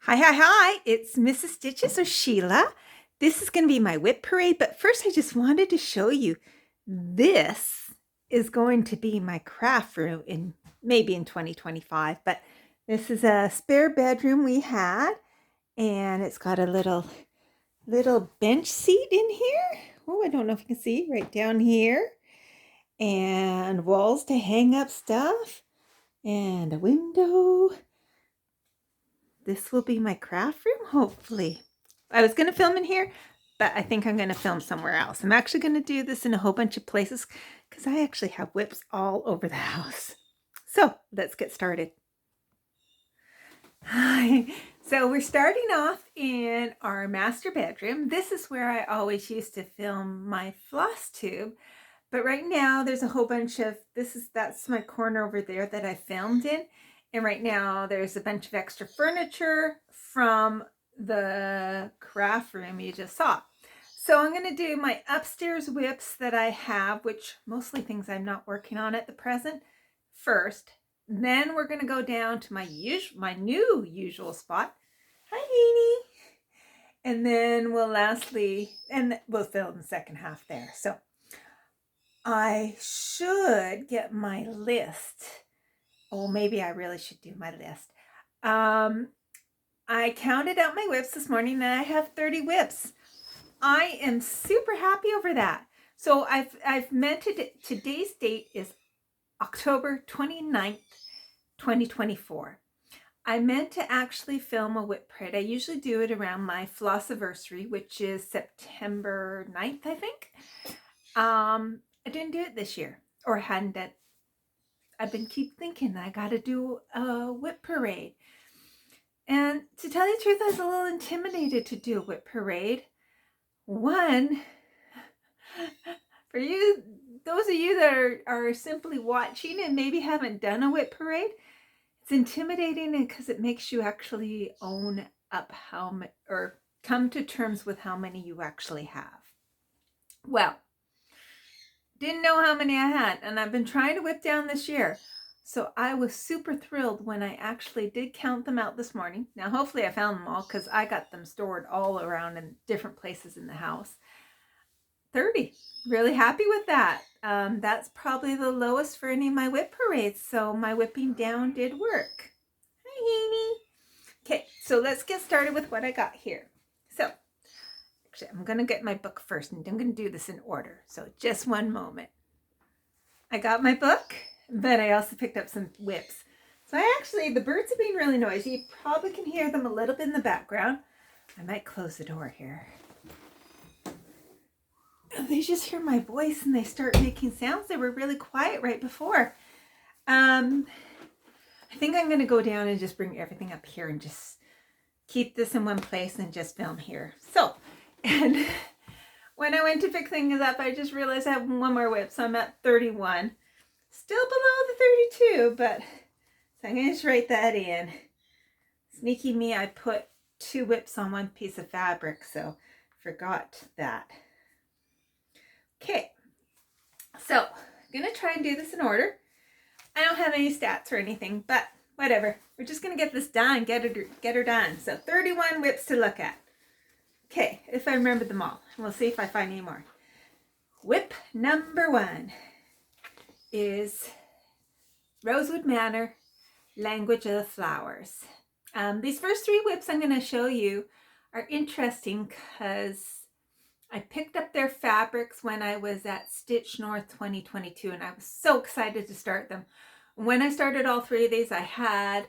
Hi, it's Mrs. Stitches or Sheila. This is going to be my WIP parade, but first I just wanted to show you this is going to be my craft room in maybe in 2025, but this is a spare bedroom we had, and it's got a little bench seat in here. Oh, I don't know if you can see right down here, and walls to hang up stuff, and a window. This will be my craft room, hopefully. I was going to film in here, but I think I'm going to film somewhere else. I'm actually going to do this in a whole bunch of places because I actually have WIPs all over the house. So let's get started. Hi. So we're starting off in our master bedroom. This is where I always used to film my floss tube. But right now there's a whole bunch of, that's my corner over there that I filmed in. And right now there's a bunch of extra furniture from the craft room you just saw. So I'm going to do my upstairs WIPs that I have, which mostly things I'm not working on at the present, first. Then we're going to go down to my new usual spot. Hi, Amy. And then we'll we'll film the second half there. So I should get my list. Oh, maybe I really should do my list. I counted out my WIPs this morning and I have 30 WIPs. I am super happy over that. So I've meant it, today's date is October 29th, 2024. I meant to actually film a WIP parade. I usually do it around my flossiversary, which is September 9th, I think. I didn't do it this year, or hadn't done. I've been keep thinking I got to do a WIP parade. And to tell you the truth, I was a little intimidated to do a WIP parade. One, for you, those of you that are simply watching and maybe haven't done a WIP parade, it's intimidating because it makes you actually own up or come to terms with how many you actually have. Well, didn't know how many I had, and I've been trying to whip down this year. So I was super thrilled when I actually did count them out this morning. Now, hopefully I found them all because I got them stored all around in different places in the house. 30. Really happy with that. That's probably the lowest for any of my WIP parades, so my whipping down did work. Hi, Amy. Okay, so let's get started with what I got here. So, actually, I'm going to get my book first, and I'm going to do this in order. So just one moment. I got my book, but I also picked up some WIPs. So the birds are being really noisy. You probably can hear them a little bit in the background. I might close the door here. They just hear my voice and they start making sounds. They were really quiet right before. I think I'm going to go down and just bring everything up here and just keep this in one place and just film here. So, and when I went to pick things up, I just realized I have one more WIP, so I'm at 31. Still below the 32, but so I'm going to just write that in. Sneaky me, I put 2 WIPs on one piece of fabric, so forgot that. Okay, so I'm going to try and do this in order. I don't have any stats or anything, but whatever. We're just going to get this done, get her done. So 31 WIPs to look at. Okay, if I remember them all. We'll see if I find any more. WIP number 1 is Rosewood Manor, Language of the Flowers. These first 3 WIPs I'm going to show you are interesting because I picked up their fabrics when I was at Stitch North 2022, and I was so excited to start them. When I started all 3 of these, I had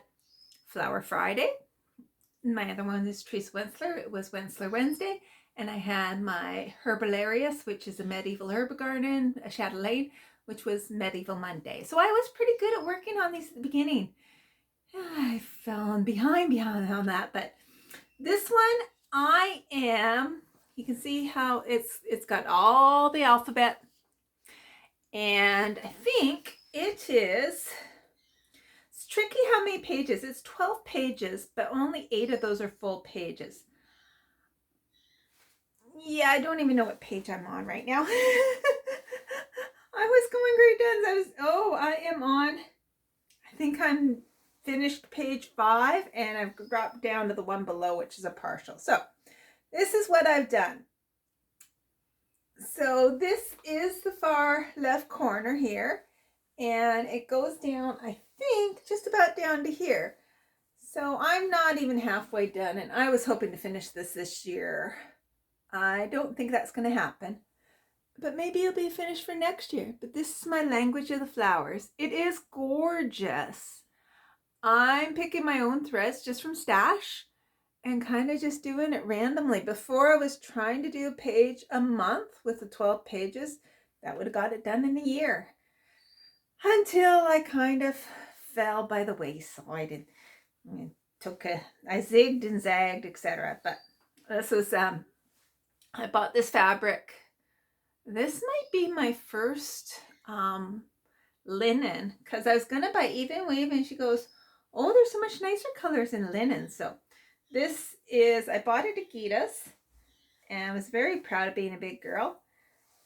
Flower Friday. My other one is Teresa Wensler. It was Wensler Wednesday. And I had my Herbalarius, which is a medieval herb garden, a Chatelaine, which was Medieval Monday. So I was pretty good at working on these at the beginning. I fell behind on that, but this one you can see how it's got all the alphabet, and I think it's tricky how many pages. It's 12 pages, but only 8 of those are full pages. Yeah, I don't even know what page I'm on right now. I was going great guns. I am on, I think I'm finished page 5 and I've dropped down to the one below, which is a partial. So this is what I've done. So this is the far left corner here, and it goes down, I think, just about down to here. So I'm not even halfway done, and I was hoping to finish this year. I don't think that's going to happen, but maybe it'll be finished for next year. But this is my language of the flowers. It is gorgeous. I'm picking my own threads just from Stash and kind of just doing it randomly. Before I was trying to do a page a month with the 12 pages. That would have got it done in a year. Until I kind of fell by the wayside and I zigged and zagged, etc. But this was, I bought this fabric. This might be my first linen, because I was going to buy Even Weave, and she goes, oh, there's so much nicer colors in linen. So this is, I bought it at Gita's, and I was very proud of being a big girl.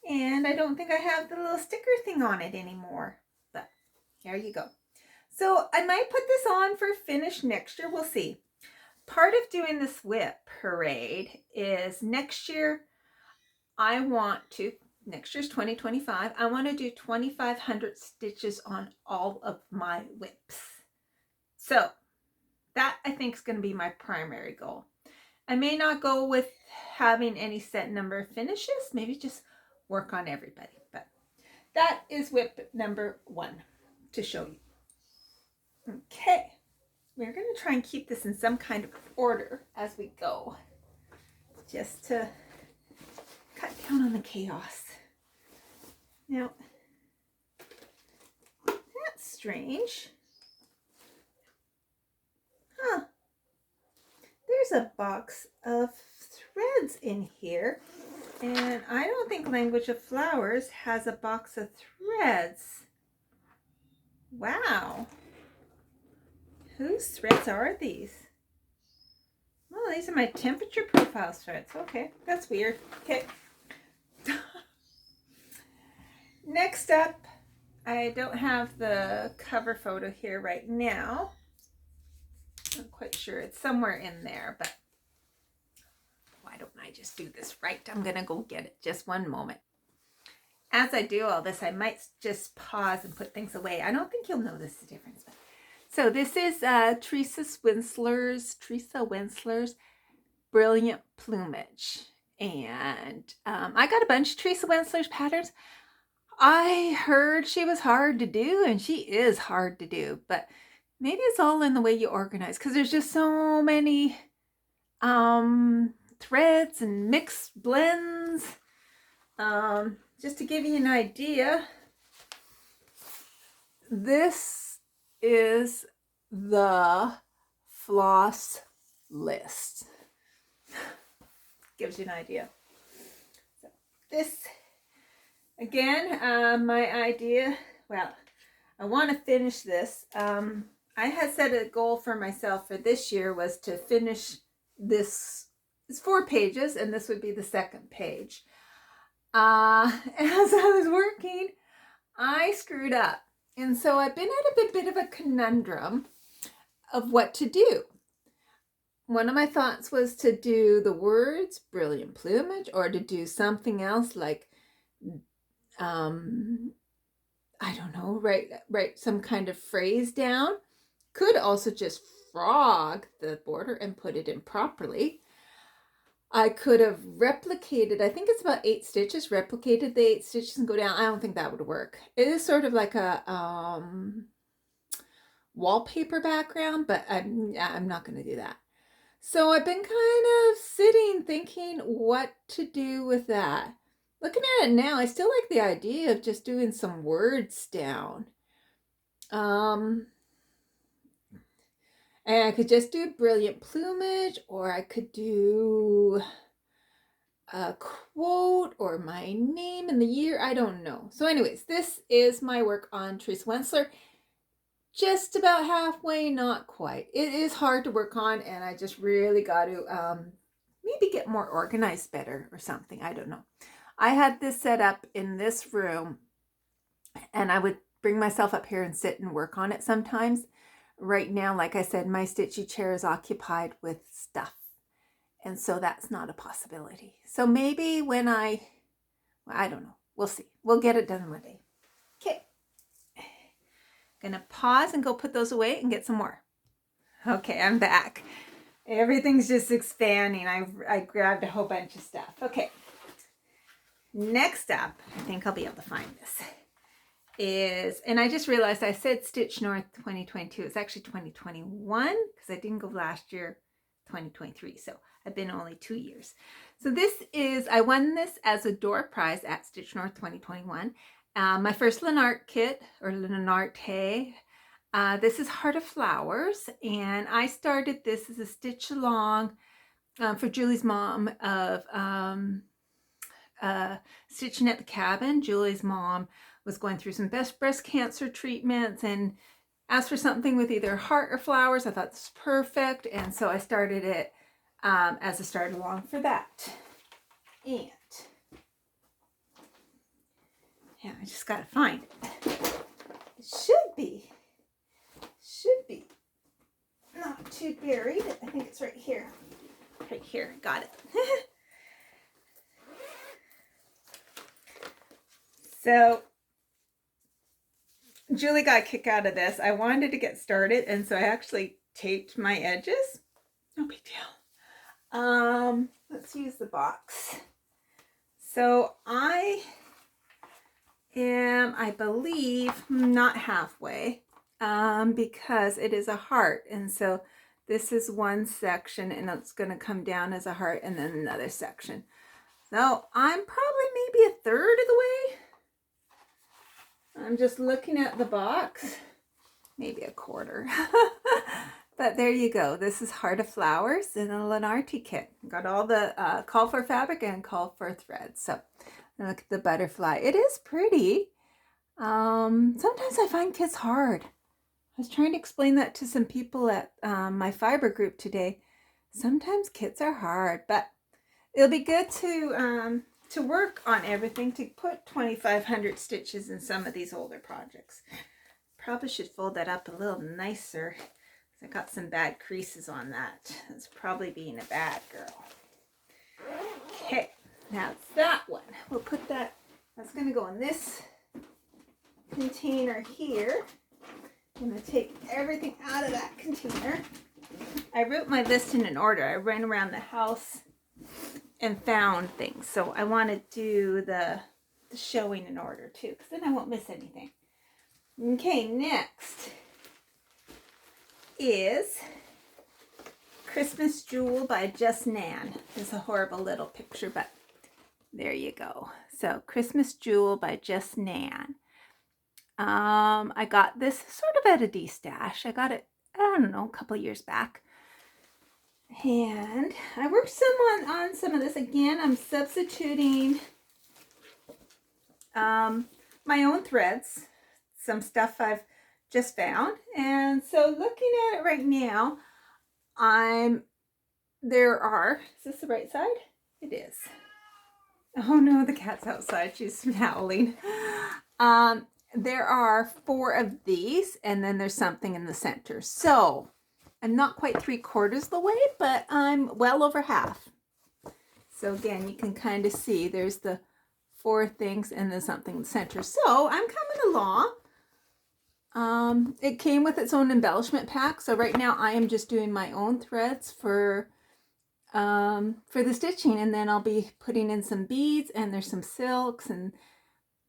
And I don't think I have the little sticker thing on it anymore. But here you go. So I might put this on for finish next year. We'll see. Part of doing this WIP parade is next year, next year's 2025, I want to do 2,500 stitches on all of my WIPs. So that, I think, is going to be my primary goal. I may not go with having any set number of finishes, maybe just work on everybody. But that is WIP number 1 to show you. Okay, we're going to try and keep this in some kind of order as we go, just to cut down on the chaos. Now, that's strange. Huh. There's a box of threads in here, and I don't think Language of Flowers has a box of threads. Wow. Whose threads are these? Well, these are my temperature profile threads. Okay, that's weird. Okay. Next up, I don't have the cover photo here right now. I'm quite sure it's somewhere in there, but why don't I just do this right? I'm going to go get it. Just one moment. As I do all this, I might just pause and put things away. I don't think you'll notice the difference. But... So this is Teresa Winsler's Brilliant Plumage. And I got a bunch of Teresa Winsler's patterns. I heard she was hard to do, and she is hard to do, but maybe it's all in the way you organize, because there's just so many threads and mixed blends. Just to give you an idea, this is the floss list. Gives you an idea. So this, again, my idea, well, I want to finish this. I had set a goal for myself for this year was to finish this. It's 4 pages, and this would be the second page. As I was working, I screwed up. And so I've been at a bit of a conundrum of what to do. One of my thoughts was to do the words Brilliant Plumage, or to do something else like, I don't know, write some kind of phrase down. Could also just frog the border and put it in properly. I could have replicated, I think it's about 8 stitches, replicated the 8 stitches and go down. I don't think that would work. It is sort of like a wallpaper background, but I'm not going to do that. So I've been kind of sitting thinking what to do with that. Looking at it now, I still like the idea of just doing some words down. And I could just do Brilliant Plumage, or I could do a quote or my name and the year. I don't know. So anyways, this is my work on Teresa Winsler. Just about halfway, not quite. It is hard to work on, and I just really got to maybe get more organized better or something. I don't know. I had this set up in this room, and I would bring myself up here and sit and work on it sometimes. right now, like I said, my stitchy chair is occupied with stuff. And so that's not a possibility. So maybe when I don't know. We'll see. We'll get it done one day. Okay. Gonna pause and go put those away and get some more. Okay, I'm back. Everything's just expanding. I grabbed a whole bunch of stuff. Okay. Next up, I think I'll be able to find this, is, and I just realized I said Stitch North 2022. It's actually 2021 because I didn't go last year, 2023. So I've been only 2 years. So this is, I won this as a door prize at Stitch North 2021. My first Lenart kit, or Lenarte. This is Heart of Flowers, and I started this as a stitch along for Julie's mom of Stitching at the Cabin. Julie's mom was going through some breast cancer treatments and asked for something with either heart or flowers. I thought this was perfect, and so I started it as a start along for that. And yeah, I just gotta find it. It should be not too buried. I think it's right here. Right here, got it. So Julie got a kick out of this. I wanted to get started, and so I actually taped my edges. No big deal. Let's use the box. So I am, I believe, not halfway, because it is a heart, and so this is one section, and it's going to come down as a heart, and then another section. So I'm probably maybe a third of the way. I'm just looking at the box, maybe a quarter. But there you go. This is Heart of Flowers in a Lenarte kit. Got all the call for fabric and call for thread. So look at the butterfly. It is pretty. Sometimes I find kits hard. I was trying to explain that to some people at my fiber group today. Sometimes kits are hard, but it'll be good to work on everything, to put 2,500 stitches in some of these older projects. Probably should fold that up a little nicer. I got some bad creases on that. That's probably being a bad girl. Okay, now it's that one. We'll put that, that's going to go in this container here. I'm going to take everything out of that container. I wrote my list in an order. I ran around the house and found things. So I want to do the showing in order too, because then I won't miss anything. Okay, next is Christmas Jewel by Just Nan. It's a horrible little picture, but there you go. So Christmas Jewel by Just Nan. I got this sort of at a D-stash. I got it, I don't know, a couple years back. And I worked on some of this. Again, I'm substituting my own threads, some stuff I've just found. And so looking at it right now, is this the right side? It is. Oh no, the cat's outside. She's howling. There are 4 of these, and then there's something in the center. So I'm not quite 3/4 the way, but I'm well over half. So again, you can kind of see there's the 4 things and then something in the center. So I'm coming along. It came with its own embellishment pack. So right now I am just doing my own threads for the stitching, and then I'll be putting in some beads, and there's some silks and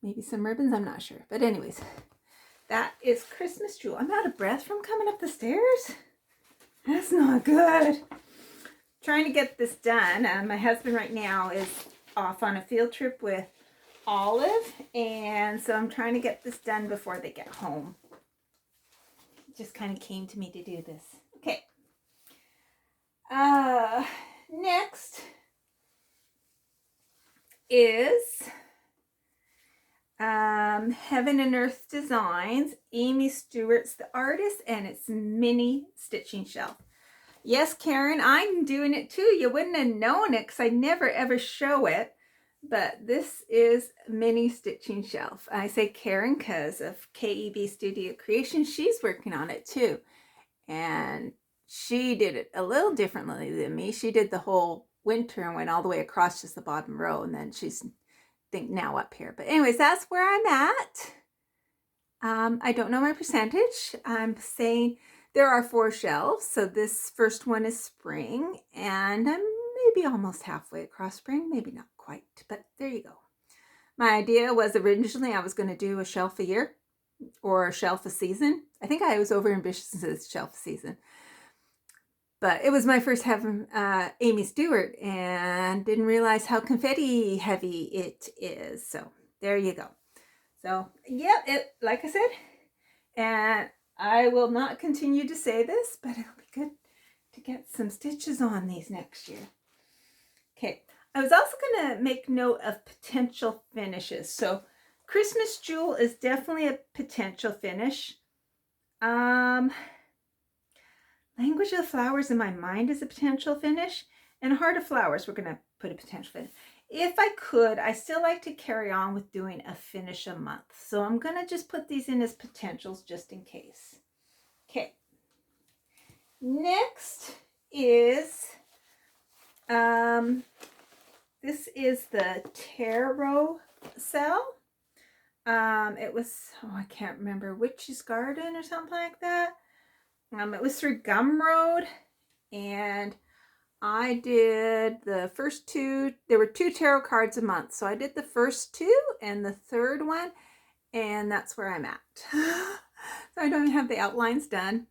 maybe some ribbons. I'm not sure. But anyways, that is Christmas Jewel. I'm out of breath from coming up the stairs. That's not good. Trying to get this done. My husband right now is off on a field trip with Olive, and so I'm trying to get this done before they get home. It just kind of came to me to do this. Okay. Next is Heaven and Earth Designs, Amy Stewart's the artist, and it's mini stitching shelf. Yes, Karen, I'm doing it too. You wouldn't have known it because I never ever show it, but this is mini stitching shelf. I say Karen because of KEB Studio Creation. She's working on it too. and she did it a little differently than me. She did the whole winter and went all the way across just the bottom row, and then she's now up here. But anyways, that's where I'm at. I don't know my percentage. I'm saying there are 4 shelves, so this first one is spring, and I'm maybe almost halfway across spring, maybe not quite, but there you go. My idea was originally I was going to do a shelf a year or a shelf a season. I think I was over ambitious and said shelf a season. But it was my first having Amy Stewart and didn't realize how confetti heavy it is. So there you go. So yeah, like I said, and I will not continue to say this, but it'll be good to get some stitches on these next year. Okay, I was also going to make note of potential finishes. So Christmas Jewel is definitely a potential finish. Language of the Flowers in my mind is a potential finish, and Heart of Flowers we're going to put a potential finish. If I could, I still like to carry on with doing a finish a month. So I'm going to just put these in as potentials just in case. Okay. Next is, this is the tarot cell. It was, I can't remember, Witch's Garden or something like that. It was through Gumroad, and I did the first 2. There were 2 tarot cards a month, so I did the first 2 and the third one, and that's where I'm at. So I don't even have the outlines done.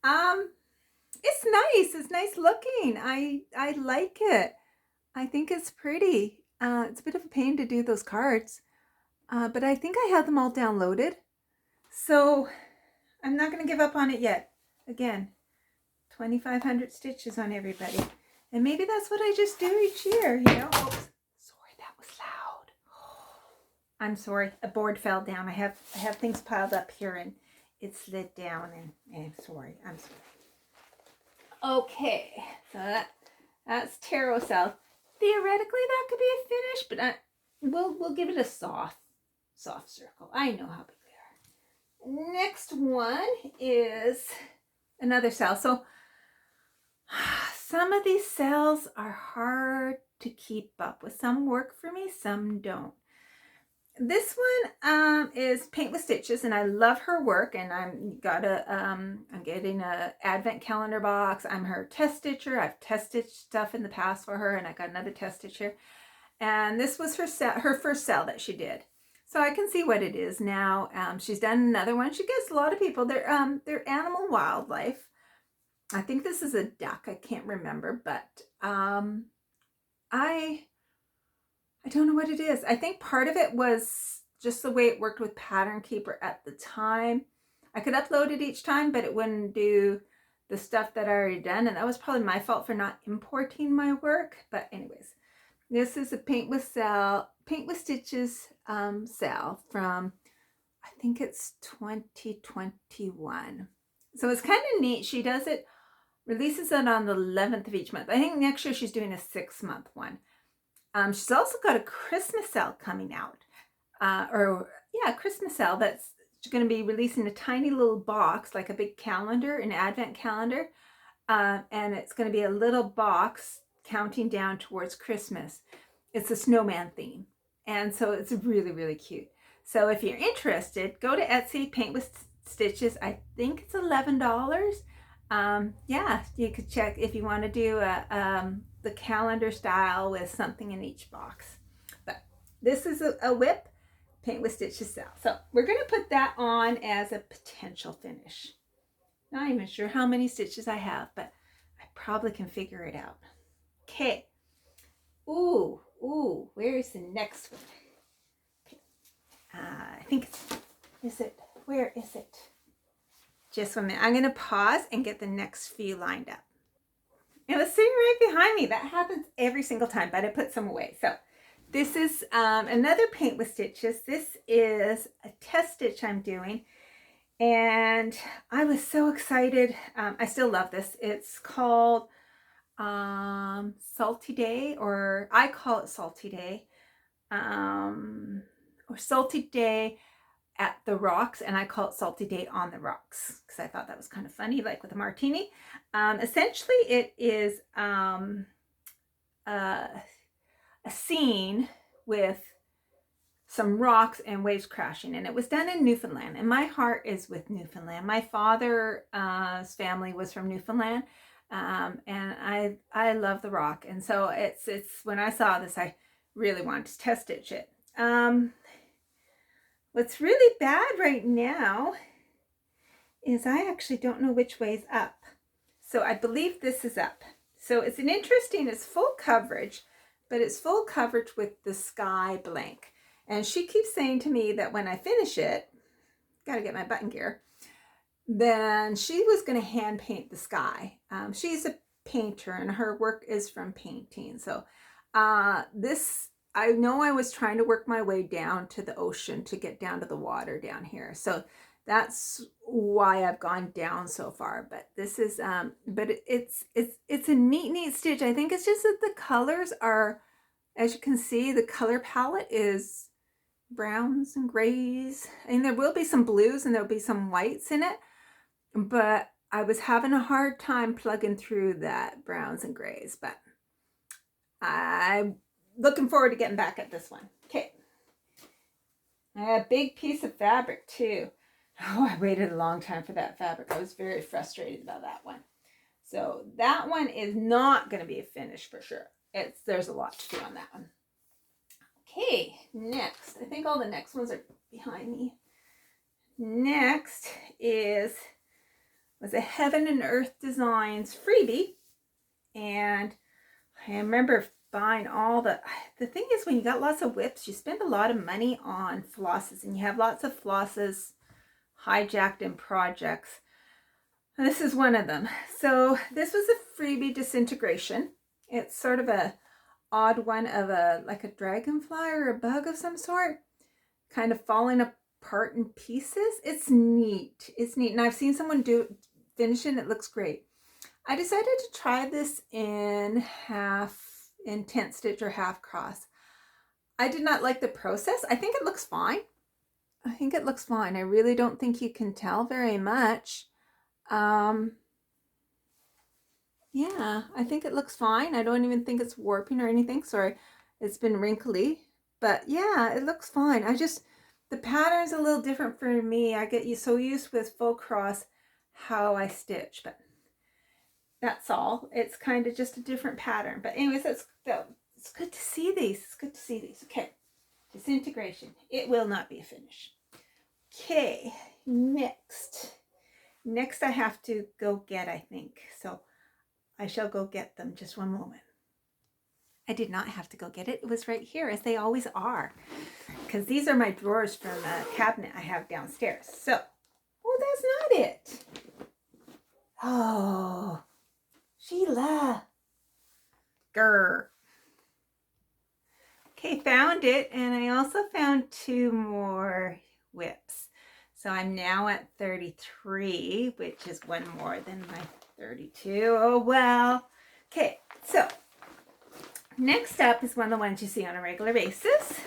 It's nice. It's nice looking. I like it. I think it's pretty. It's a bit of a pain to do those cards, but I think I have them all downloaded, so I'm not going to give up on it yet. Again, 2,500 stitches on everybody. And maybe that's what I just do each year, you know. Oops, sorry, that was loud. I'm sorry, a board fell down. I have things piled up here and it slid down, and I'm sorry. Okay, so that's tarot cell. Theoretically, that could be a finish, but we'll give it a soft circle. I know how big they are. Next one is another cell. So some of these cells are hard to keep up with. Some work for me, some don't. This one is Paint with Stitches, and I love her work, and I'm getting a advent calendar box. I'm her test stitcher. I've test stitched stuff in the past for her, and I got another test stitcher. And this was her first cell that she did. So I can see what it is now. She's done another one. She gets a lot of people. They're animal wildlife. I think this is a duck. I can't remember, but I don't know what it is. I think part of it was just the way it worked with Pattern Keeper at the time. I could upload it each time, but it wouldn't do the stuff that I already done, and that was probably my fault for not importing my work. But anyways, this is a Paint with Stitches cell from, I think it's 2021. So it's kind of neat. She does it, releases it on the 11th of each month. I think next year she's doing a 6-month one. She's also got a Christmas cell coming out. Christmas cell that's going to be releasing a tiny little box, like a big calendar, an advent calendar. And it's going to be a little box counting down towards Christmas. It's a snowman theme. And so it's really, really cute. So if you're interested, go to Etsy, Paint with Stitches. I think it's $11. You could check if you want to do the calendar style with something in each box. But this is a WIP Paint with Stitches cell. So we're going to put that on as a potential finish. Not even sure how many stitches I have, but I probably can figure it out. Okay. Ooh, where is the next one? Okay. I think where is it? Just 1 minute. I'm going to pause and get the next few lined up. It was sitting right behind me. That happens every single time, but I put some away. So this is another Paint with Stitches. This is a test stitch I'm doing, and I was so excited. I still love this. It's called Salty Day, or I call it Salty Day, or Salty Day at the rocks, and I call it salty date on the rocks because I thought that was kind of funny, like with a martini. Essentially, it is a scene with some rocks and waves crashing, and it was done in Newfoundland, and my heart is with Newfoundland. My father's family was from Newfoundland, and I love the rock, and so it's when I saw this, I really wanted to test stitch it. What's really bad right now is I actually don't know which way is up. So I believe this is up. So it's it's full coverage, but it's full coverage with the sky blank. And she keeps saying to me that when I finish it, gotta get my button gear, then she was gonna hand paint the sky. She's a painter and her work is from painting. So I know I was trying to work my way down to the ocean to get down to the water down here. So that's why I've gone down so far. But this is, but it's a neat stitch. I think it's just that the colors are, as you can see, the color palette is browns and grays. And there will be some blues and there'll be some whites in it. But I was having a hard time plugging through that browns and grays. But I'm looking forward to getting back at this one. Okay. A big piece of fabric too. Oh, I waited a long time for that fabric. I was very frustrated about that one. So that one is not going to be a finish for sure. There's a lot to do on that one. Okay, next. I think all the next ones are behind me. Next was a Heaven and Earth Designs freebie. And I remember buying all the thing is, when you got lots of WIPs, you spend a lot of money on flosses, and you have lots of flosses hijacked in projects. And this is one of them. So this was a freebie Disintegration. It's sort of a odd one of like a dragonfly or a bug of some sort, kind of falling apart in pieces. It's neat. It's neat. And I've seen someone finish it. It looks great. I decided to try this in tent stitch or half cross. I did not like the process. I think it looks fine. I really don't think you can tell very much. Yeah, I think it looks fine. I don't even think it's warping or anything. Sorry, it's been wrinkly, but yeah, it looks fine. The pattern's a little different for me. I get so used with full cross how I stitch, but that's all. It's kind of just a different pattern. But anyways, it's good to see these. It's good to see these. Okay, Disintegration. It will not be a finish. Okay, next I have to go get, I think. So I shall go get them. Just one moment. I did not have to go get it. It was right here, as they always are. Because these are my drawers from a cabinet I have downstairs. So, oh, that's not it. Oh, Sheila. Grr. Okay, found it. And I also found 2 more WIPs. So I'm now at 33, which is one more than my 32. Oh, well. Okay, so next up is one of the ones you see on a regular basis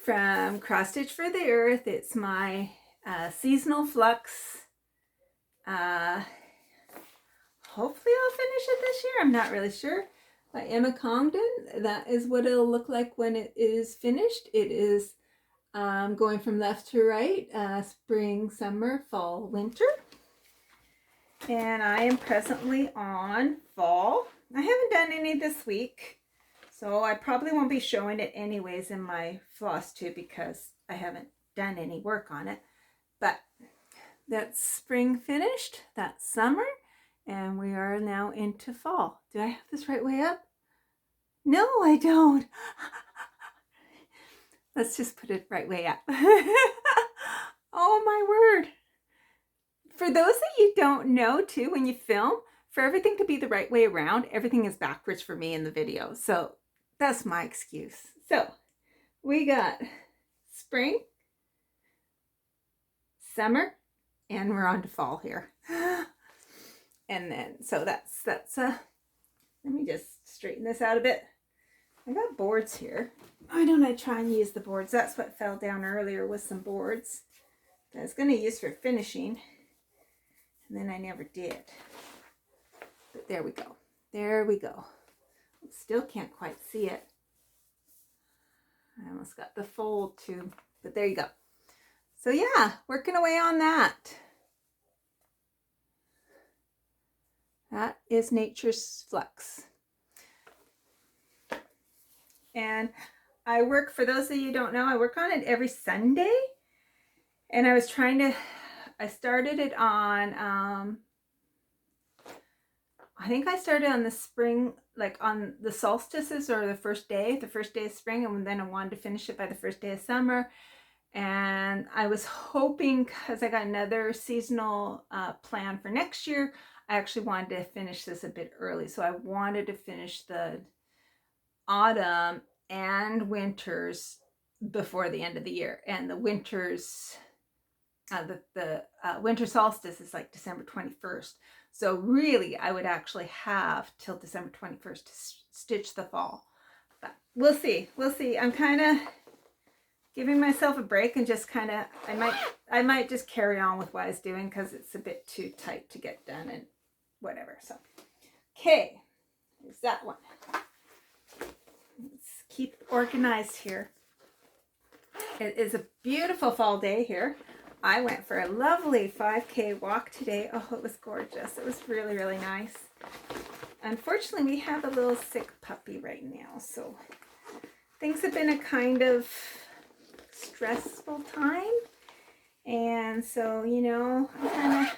from Cross Stitch for the Earth. It's my seasonal flux. Hopefully I'll finish it this year. I'm not really sure. By Emma Congdon. That is what it'll look like when it is finished. It is going from left to right, spring, summer, fall, winter. And I am presently on fall. I haven't done any this week, so I probably won't be showing it anyways in my floss tube because I haven't done any work on it. But that's spring finished, that's summer, and we are now into fall. Do I have this right way up? No, I don't. Let's just put it right way up. Oh my word. For those that you don't know too, when you film, for everything to be the right way around, everything is backwards for me in the video. So that's my excuse. So we got spring, summer, and we're on to fall here. And then, so that's let me just straighten this out a bit. I got boards here. Why don't I try and use the boards? That's what fell down earlier, was some boards that I was going to use for finishing, and then I never did. But there we go. There we go. Still can't quite see it. I almost got the fold too, but there you go. So yeah, working away on that. That is Nature's Flux. And I work, for those of you who don't know, I work on it every Sunday. And I started it on, I think I started on the spring, like on the solstices, or the first day of spring, and then I wanted to finish it by the first day of summer. And I was hoping, because I got another seasonal plan for next year, I actually wanted to finish this a bit early. So I wanted to finish the autumn and winters before the end of the year. And the winters, the winter solstice is like December 21st. So really, I would actually have till December 21st to stitch the fall. But we'll see. We'll see. I'm kind of giving myself a break and just kind of, I might just carry on with what I was doing, because it's a bit too tight to get done and whatever. So, okay, there's that one. Let's keep organized here. It is a beautiful fall day here. I went for a lovely 5K walk today. Oh, it was gorgeous. It was really, really nice. Unfortunately, we have a little sick puppy right now, so things have been a kind of stressful time. And so, you know, I kind of,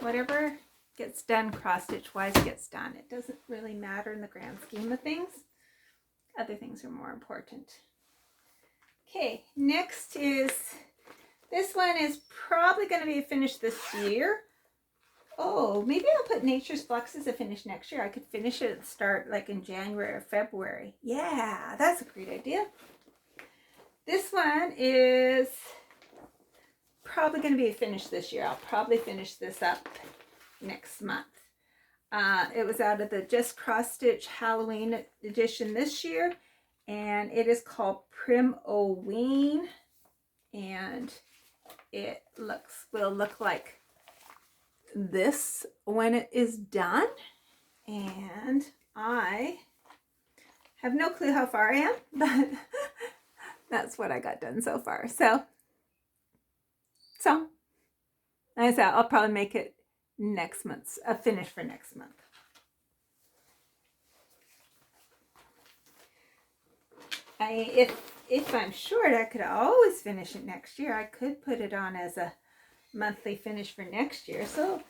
whatever gets done cross-stitch wise gets done. It doesn't really matter in the grand scheme of things. Other things are more important. Okay, next is, this one is probably going to be finished this year. Oh, maybe I'll put Nature's Flux as a finish next year. I could finish it at the start, like in January or February. Yeah, that's a great idea. This one is probably going to be finished this year. I'll probably finish this up next month. It was out of the Just Cross Stitch Halloween edition this year, and it is called Prim-O-Ween, and it will look like this when it is done. And I have no clue how far I am, but that's what I got done so far. So like I said, I'll probably make it next month's a finish for next month. If I'm short, I could always finish it next year. I could put it on as a monthly finish for next year. So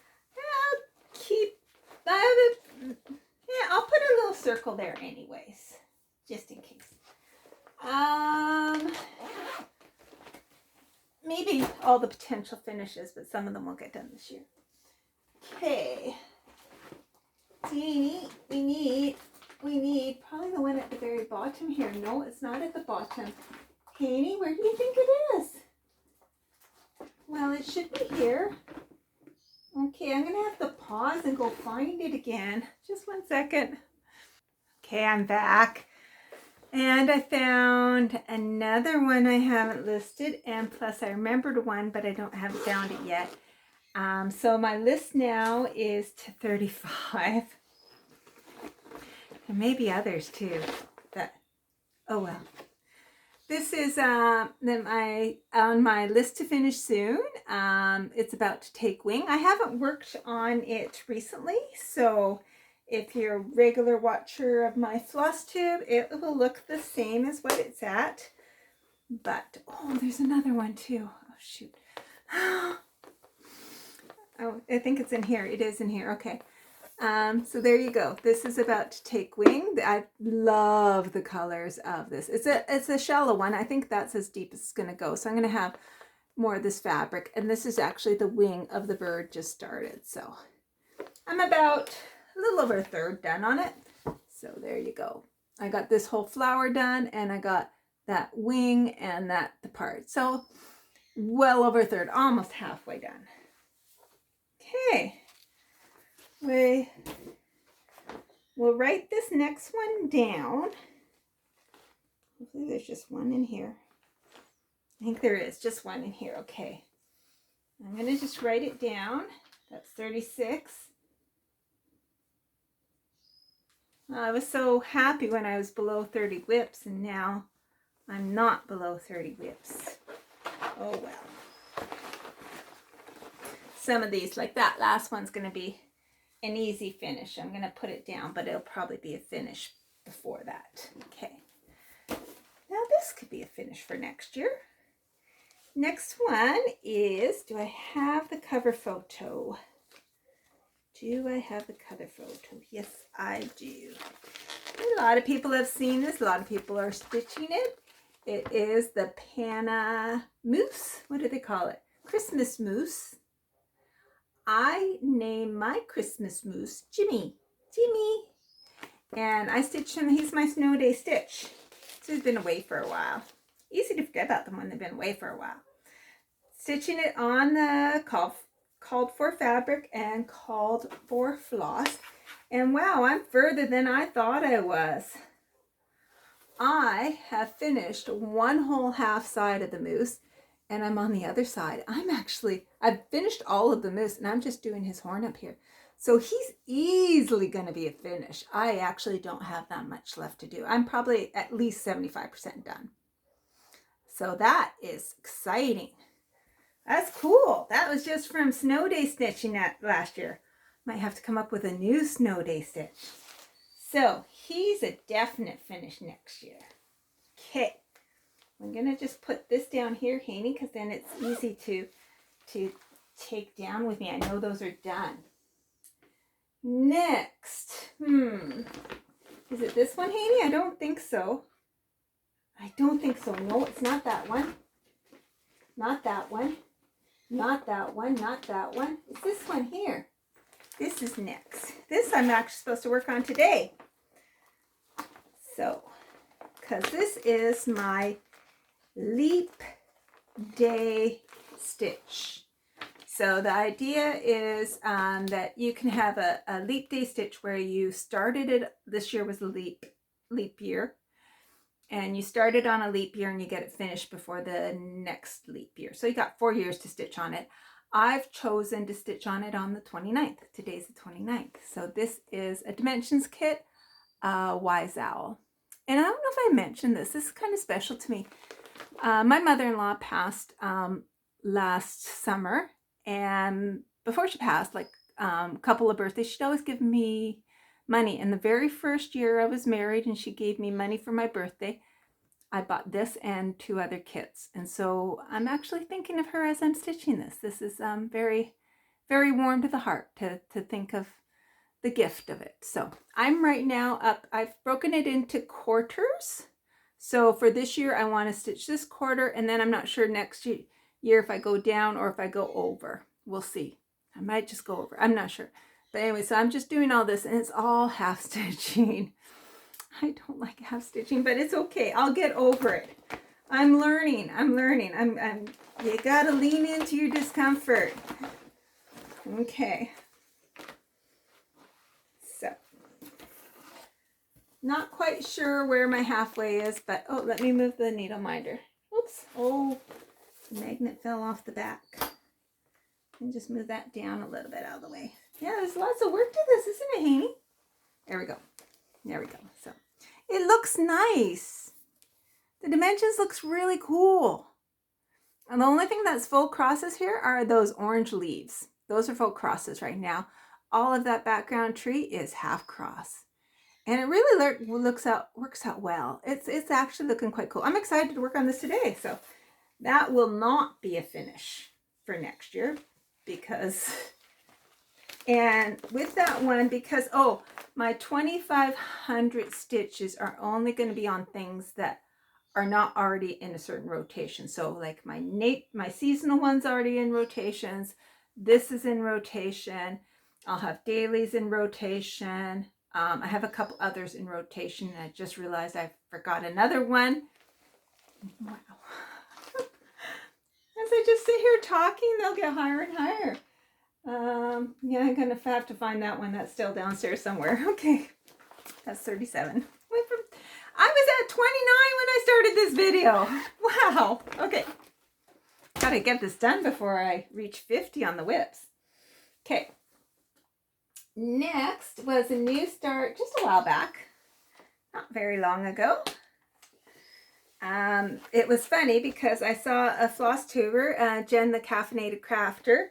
I'll put a little circle there anyways, just in case. Maybe all the potential finishes, but some of them won't get done this year. Okay. Teeny, we need probably the one at the very bottom here. No, it's not at the bottom. Haney, where do you think it is? Well, it should be here. Okay, I'm going to have to pause and go find it again. Just one second. Okay, I'm back. And I found another one I haven't listed. And plus I remembered one, but I haven't found it yet. So my list now is to 35. There may be others too, but oh well. This is on my list to finish soon. It's about to take wing. I haven't worked on it recently, so if you're a regular watcher of my floss tube, it will look the same as what it's at. But oh, there's another one too. Oh shoot. Oh, I think it's in here. It is in here. Okay. So there you go. This is about to take wing. I love the colors of this. It's a shallow one. I think that's as deep as it's going to go. So I'm going to have more of this fabric. And this is actually the wing of the bird just started. So I'm about a little over a third done on it. So there you go. I got this whole flower done, and I got that wing and the part. So well over a third, almost halfway done. Okay. We'll write this next one down. Hopefully there's just one in here. I think there is just one in here. Okay. I'm going to just write it down. That's 36. I was so happy when I was below 30 WIPs, and now I'm not below 30 WIPs. Oh well. Some of these, like that last one's going to be an easy finish. I'm going to put it down, but it'll probably be a finish before that. Okay. Now this could be a finish for next year. Next one is, do I have the cover photo? Do I have the cover photo? Yes, I do. A lot of people have seen this. A lot of people are stitching it. It is the Panna Moose. What do they call it? Christmas Moose. I named my Christmas Moose Jimmy. Jimmy. And I stitched him. He's my snow day stitch. So he's been away for a while. Easy to forget about them when they've been away for a while. Stitching it on the called for fabric and called for floss. And wow, I'm further than I thought I was. I have finished one whole half side of the moose, and I'm on the other side. I've finished all of the moose, and I'm just doing his horn up here. So he's easily going to be a finish. I actually don't have that much left to do. I'm probably at least 75% done. So that is exciting. That's cool. That was just from snow day stitching that last year. Might have to come up with a new snow day stitch. So he's a definite finish next year. Okay. I'm going to just put this down here, Haney, because then it's easy to take down with me. I know those are done. Next. Is it this one, Haney? I don't think so. I don't think so. No, it's not that one. Not that one. Not that one. Not that one. It's this one here. This is next. This I'm actually supposed to work on today. So, because this is my leap day stitch. So the idea is that you can have a leap day stitch where you started it. This year was a leap year. And you started on a leap year and you get it finished before the next leap year. So you got 4 years to stitch on it. I've chosen to stitch on it on the 29th. Today's the 29th. So this is a Dimensions kit, Wise Owl. And I don't know if I mentioned this. This is kind of special to me. My mother-in-law passed last summer. And before she passed, like a couple of birthdays, she'd always give me money. And the very first year I was married and she gave me money for my birthday, I bought this and 2 other kits. And so I'm actually thinking of her as I'm stitching this. This is very, very warm to the heart to think of the gift of it. So I'm right now up, I've broken it into quarters. So for this year, I want to stitch this quarter, and then I'm not sure next year if I go down or if I go over. We'll see. I might just go over. I'm not sure. But anyway, so I'm just doing all this, and it's all half stitching. I don't like half stitching, but it's okay. I'll get over it. I'm learning. You gotta lean into your discomfort. Okay. So, not quite sure where my halfway is, but oh, let me move the needle minder. Oops. Oh, the magnet fell off the back. And just move that down a little bit out of the way. Yeah, there's lots of work to this, isn't it, Haney? There we go. There we go. So it looks nice. The dimensions looks really cool. And the only thing that's full crosses here are those orange leaves. Those are full crosses right now. All of that background tree is half cross. And it really works out well. It's actually looking quite cool. I'm excited to work on this today. So that will not be a finish for next year because, and with that one, because, oh, my 2,500 stitches are only going to be on things that are not already in a certain rotation. So like my seasonal one's already in rotations. This is in rotation. I'll have dailies in rotation. I have a couple others in rotation. And I just realized I forgot another one. Wow. As I just sit here talking, they'll get higher and higher. Yeah, I'm going to have to find that one that's still downstairs somewhere. Okay. That's 37. I was at 29 when I started this video. Wow. Okay. Gotta get this done before I reach 50 on the whips. Okay. Next was a new start just a while back. Not very long ago. It was funny because I saw a floss tuber, Jen the Caffeinated Crafter,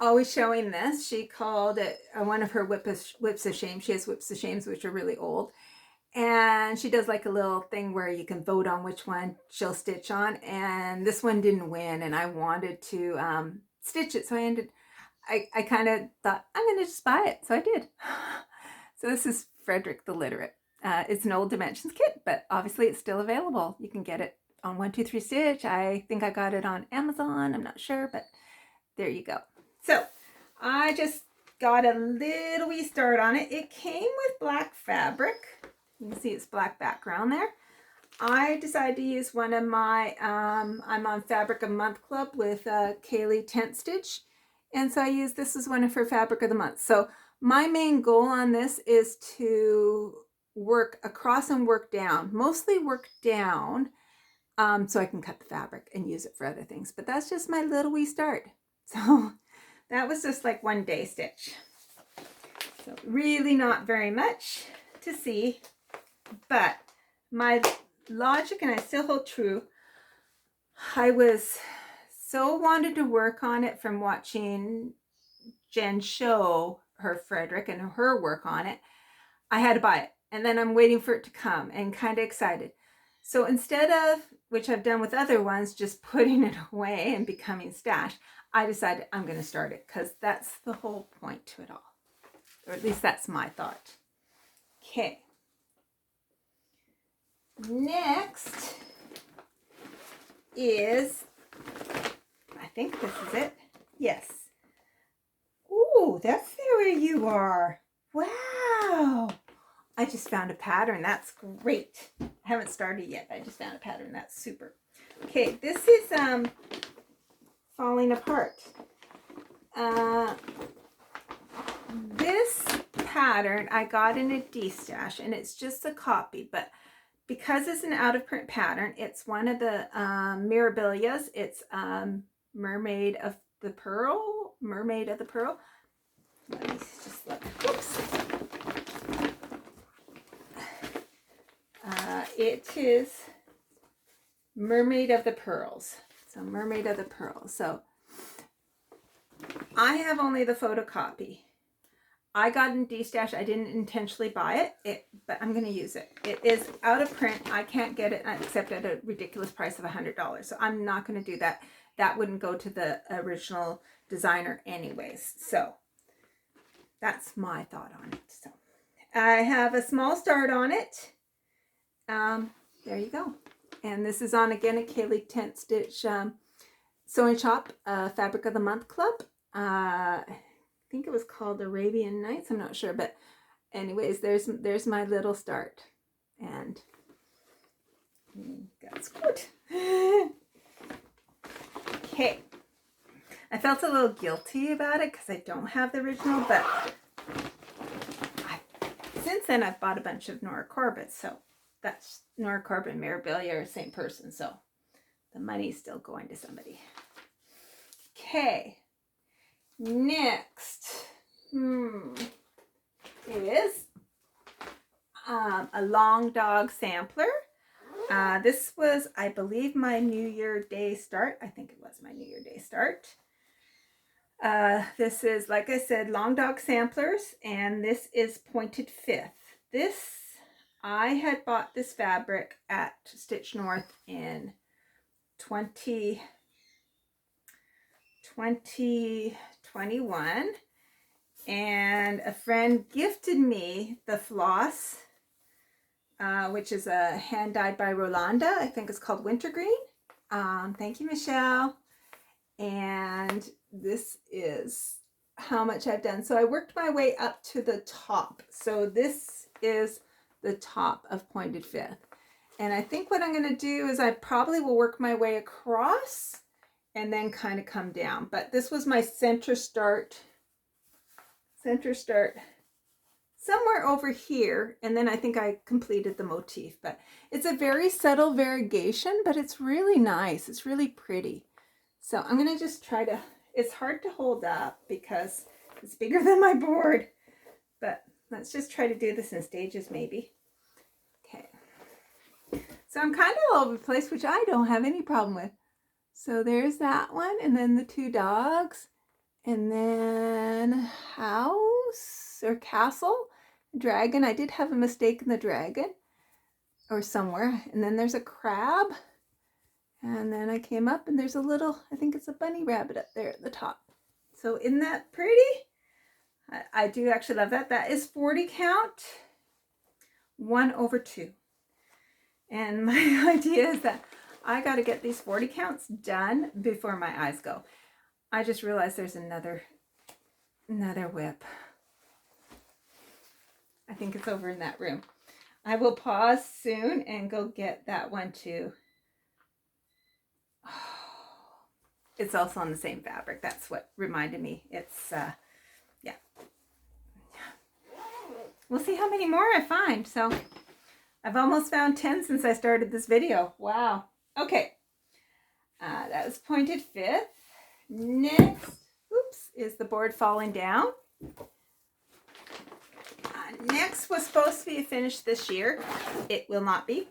always showing this. She called it one of her whips of shame. She has whips of shames which are really old. And she does like a little thing where you can vote on which one she'll stitch on. And this one didn't win and I wanted to stitch it. So I kind of thought, I'm going to just buy it. So I did. So this is Frederick the Literate. It's an old dimensions kit, but obviously it's still available. You can get it on 123 Stitch. I think I got it on Amazon. I'm not sure, but there you go. So I just got a little wee start on it. It came with black fabric. You can see it's black background there. I decided to use one of my, I'm on Fabric of the Month Club with Kaylee Tent Stitch. And so I used this as one of her Fabric of the Month. So my main goal on this is to work across and work down, mostly work down, so I can cut the fabric and use it for other things. But that's just my little wee start. So that was just like one day stitch. So really not very much to see, but my logic, and I still hold true, I was so wanted to work on it from watching Jen show her Frederick and her work on it. I had to buy it. And then I'm waiting for it to come and kind of excited. So instead of, which I've done with other ones, just putting it away and becoming stash, I decided I'm going to start it because that's the whole point to it all. Or at least that's my thought. Okay. Next is, I think this is it. Yes. Ooh, that's where you are. Wow. I just found a pattern. That's great. I haven't started yet. I just found a pattern. That's super. Okay, this is falling apart. This pattern I got in a D-stash, and it's just a copy, but because it's an out-of-print pattern, it's one of the Mirabilias. It's Mermaid of the Pearl. Mermaid of the Pearl. Let me just look. Whoops. It is Mermaid of the Pearls. So Mermaid of the Pearls. So I have only the photocopy. I got in D-stash. I didn't intentionally buy it, but I'm going to use it. It is out of print. I can't get it except at a ridiculous price of $100. So I'm not going to do that. That wouldn't go to the original designer anyways. So that's my thought on it. So I have a small start on it. There you go. And this is on, again, a Kaylee Tent Stitch Sewing Shop Fabric of the Month Club. I think it was called Arabian Nights. I'm not sure, but anyways, there's my little start. And that's good. Okay. I felt a little guilty about it because I don't have the original, but since then I've bought a bunch of Nora Corbett's, so that's Nora Corbett and Mirabilia are the same person, so the money's still going to somebody. Okay, next is a long dog sampler. This was, I believe, my New Year Day start. I think it was my New Year Day start. This is, like I said, long dog samplers, and this is pointed fifth. This, I had bought this fabric at Stitch North in 2021, and a friend gifted me the floss, which is a hand dyed by Rolanda. I think it's called Wintergreen. Thank you, Michelle. And this is how much I've done. So I worked my way up to the top. So this is the top of pointed fifth. And I think what I'm going to do is I probably will work my way across and then kind of come down. But this was my center start somewhere over here, and then I think I completed the motif. But it's a very subtle variegation, but it's really nice. It's really pretty. So I'm going to just try to, it's hard to hold up because it's bigger than my board, but let's just try to do this in stages maybe. Okay. So I'm kind of all over the place, which I don't have any problem with. So there's that one, and then the two dogs, and then house or castle, dragon. I did have a mistake in the dragon or somewhere. And then there's a crab. And then I came up and there's a little, I think it's a bunny rabbit up there at the top. So isn't that pretty? I do actually love that. That is 40 count, 1/2. And my idea is that I got to get these 40 counts done before my eyes go. I just realized there's another WIP. I think it's over in that room. I will pause soon and go get that one too. It's also on the same fabric. That's what reminded me. It's, yeah. We'll see how many more I find. So I've almost found 10 since I started this video. Wow. Okay. That was pointed fifth. Next, oops, is the board falling down. Next was supposed to be finished this year. It will not be.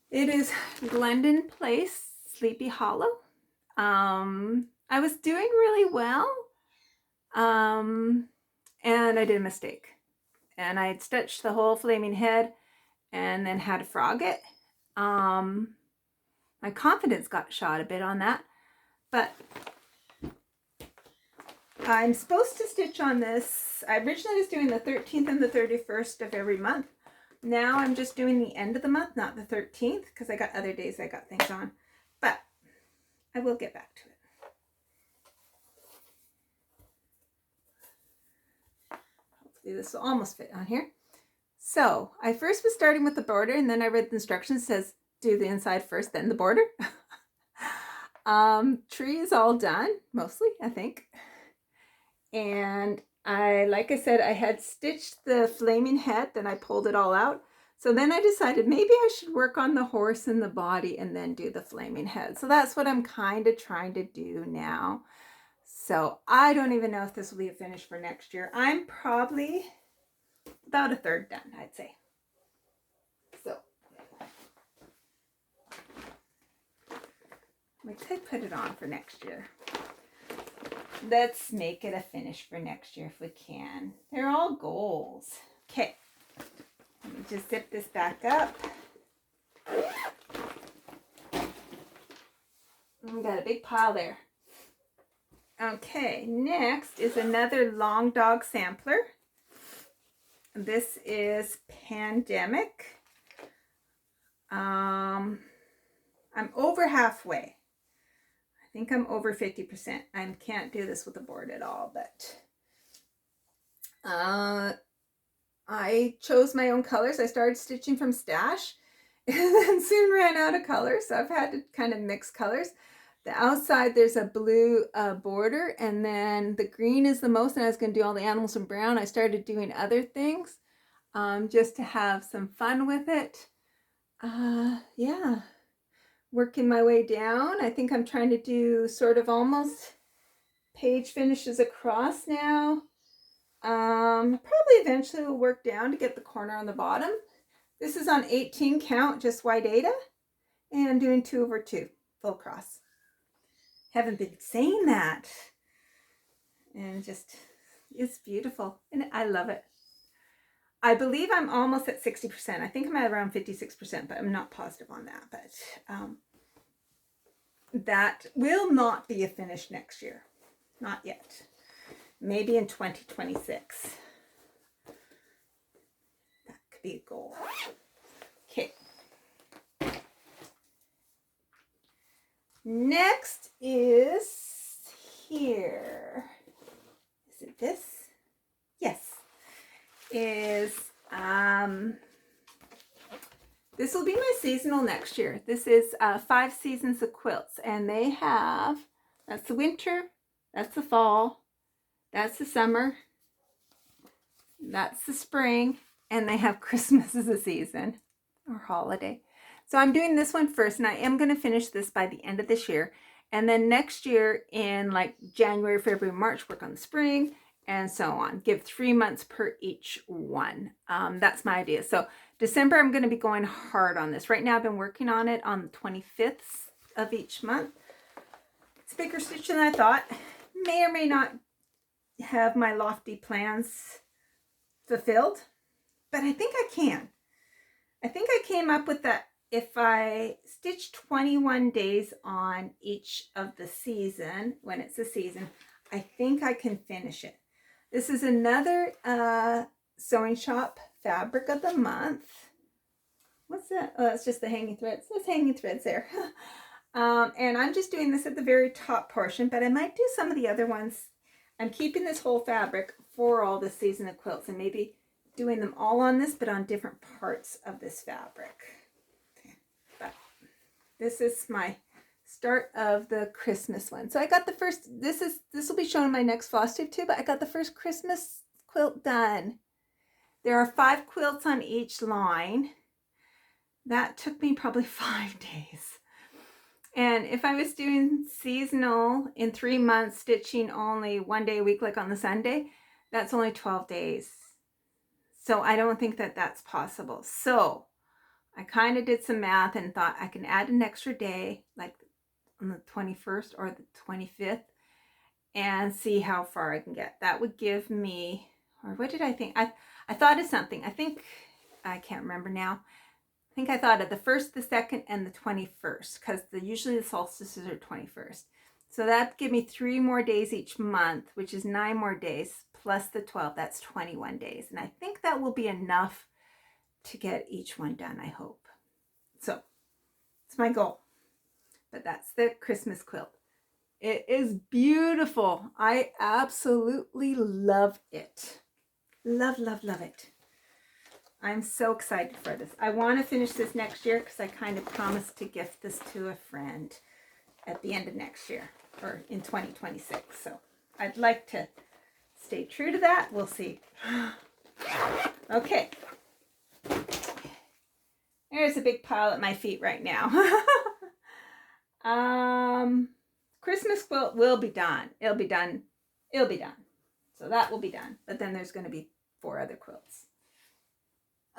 It is Glendon Place, Sleepy Hollow. I was doing really well, and I did a mistake. And I had stitched the whole flaming head and then had to frog it. My confidence got shot a bit on that, but I'm supposed to stitch on this. I originally was doing the 13th and the 31st of every month. Now I'm just doing the end of the month, not the 13th, because I got other days I got things on. But I will get back to it. Hopefully this will almost fit on here. So I first was starting with the border, and then I read the instructions. It says do the inside first, then the border. Tree is all done, mostly, I think. And like I said, I had stitched the flaming head, then I pulled it all out. So then I decided maybe I should work on the horse and the body and then do the flaming head. So that's what I'm kind of trying to do now. So I don't even know if this will be a finish for next year. I'm probably about a third done, I'd say. So we could put it on for next year. Let's make it a finish for next year if we can. They're all goals. Okay. Let me just zip this back up. We got a big pile there. Okay, next is another long dog sampler. This is Pandemic. I'm over halfway. I think I'm over 50%. I can't do this with the board at all, but I chose my own colors. I started stitching from stash and then soon ran out of colors, so I've had to kind of mix colors. The outside there's a blue border, and then the green is the most, and I was going to do all the animals in brown. I started doing other things just to have some fun with it. Yeah. Working my way down. I think I'm trying to do sort of almost page finishes across now. Probably eventually will work down to get the corner on the bottom. This is on 18 count, just white Ada, and I'm doing 2/2 full cross. Haven't been saying that, and just it's beautiful, and I love it. I believe I'm almost at 60%. I think I'm at around 56%, but I'm not positive on that. But that will not be a finish next year. Not yet. Maybe in 2026. That could be a goal. Okay. Next is here. Is it this? Yes. Is this will be my seasonal next year. This is 5 seasons of quilts, and they have, that's the winter, that's the fall, that's the summer, That's the spring, and they have Christmas as a season or holiday. So I'm doing this one first, and I am going to finish this by the end of this year. And then next year in like January, February, March, work on the spring and so on. Give 3 months per each one. That's my idea. So December, I'm going to be going hard on this. Right now, I've been working on it on the 25th of each month. It's a bigger stitch than I thought. May or may not have my lofty plans fulfilled, but I think I can. I think I came up with that if I stitch 21 days on each of the season, when it's a season, I think I can finish it. This is another sewing shop fabric of the month. What's that? Oh, that's just the hanging threads. Those hanging threads there. And I'm just doing this at the very top portion, but I might do some of the other ones. I'm keeping this whole fabric for all the season of quilts and maybe doing them all on this, but on different parts of this fabric. But this is my start of the Christmas one. So I got the first, this will be shown in my next floss tube too, but I got the first Christmas quilt done. There are 5 quilts on each line. That took me probably 5 days. And if I was doing seasonal in 3 months, stitching only 1 day a week, like on the Sunday, that's only 12 days. So I don't think that that's possible. So I kind of did some math and thought I can add an extra day, like on the 21st or the 25th, and see how far I can get. That would give me, or what did I think? I thought of something. I can't remember now. I think I thought of the 1st, the 2nd, and the 21st, because usually the solstices are 21st. So that give me 3 more days each month, which is 9 more days, plus the 12, that's 21 days. And I think that will be enough to get each one done, I hope. So it's my goal. But that's the Christmas quilt. It is beautiful. I absolutely love it. Love, love, love it. I'm so excited for this. I want to finish this next year because I kind of promised to gift this to a friend at the end of next year or in 2026. So I'd like to stay true to that. We'll see. Okay. There's a big pile at my feet right now. Christmas quilt will be done. It'll be done. It'll be done. So that will be done. But then there's going to be 4 other quilts.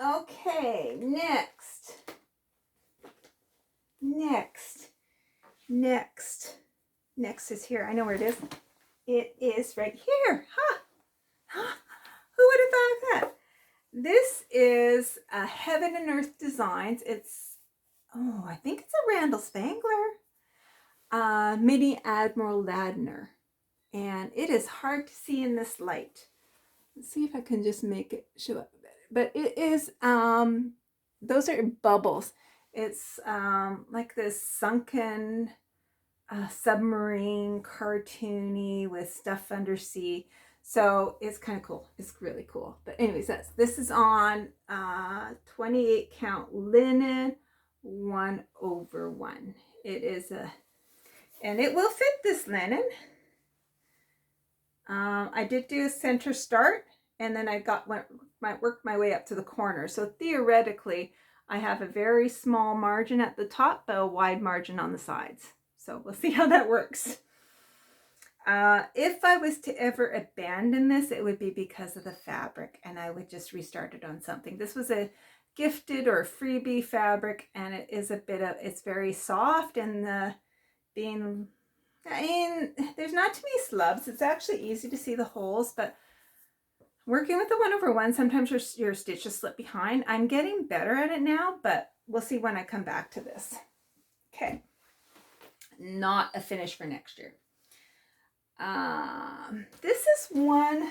Okay, next is here. I know where it is. It is right here. Who would have thought of that? This is a Heaven and Earth Designs. It's, I think it's a Randall Spangler Mini Admiral Ladner. And it is hard to see in this light. Let's see if I can just make it show up. But it is, those are bubbles. It's like this sunken submarine cartoony with stuff undersea. So it's kind of cool. It's really cool. But anyways, this is on 28 count linen 1/1. It is and it will fit this linen. I did do a center start, and then I worked my way up to the corner. So theoretically, I have a very small margin at the top, but a wide margin on the sides. So we'll see how that works. If I was to ever abandon this, it would be because of the fabric, and I would just restart it on something. This was a gifted or freebie fabric, and it is it's very soft, and there's not too many slubs. It's actually easy to see the holes, but working with the 1/1, sometimes your stitches slip behind. I'm getting better at it now, but we'll see when I come back to this. Okay. Not a finish for next year. This is one, where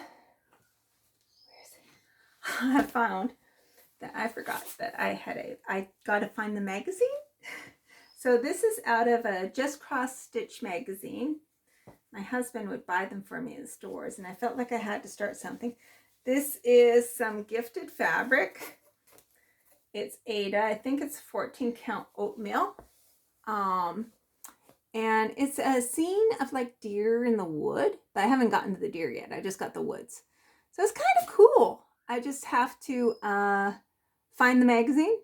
is it? I found that I forgot that I got to find the magazine. So this is out of a Just Cross Stitch magazine. My husband would buy them for me in the stores, and I felt like I had to start something. This is some gifted fabric. It's Ada. I think it's 14 count oatmeal. And it's a scene of like deer in the wood, but I haven't gotten to the deer yet. I just got the woods. So it's kind of cool. I just have to find the magazine.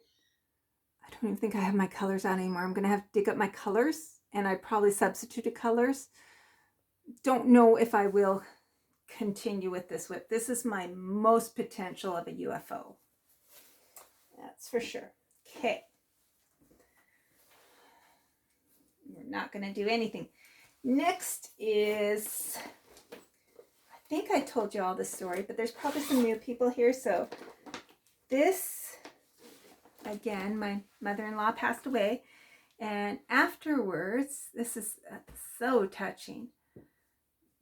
I don't even think I have my colors on anymore. I'm going to have to dig up my colors, and I probably substituted colors. Don't know if I will continue with this WIP. This is my most potential of a UFO. That's for sure. Okay. We're not going to do anything. Next is, I think I told you all this story, but there's probably some new people here. So this, again, my mother-in-law passed away. And afterwards, this is so touching.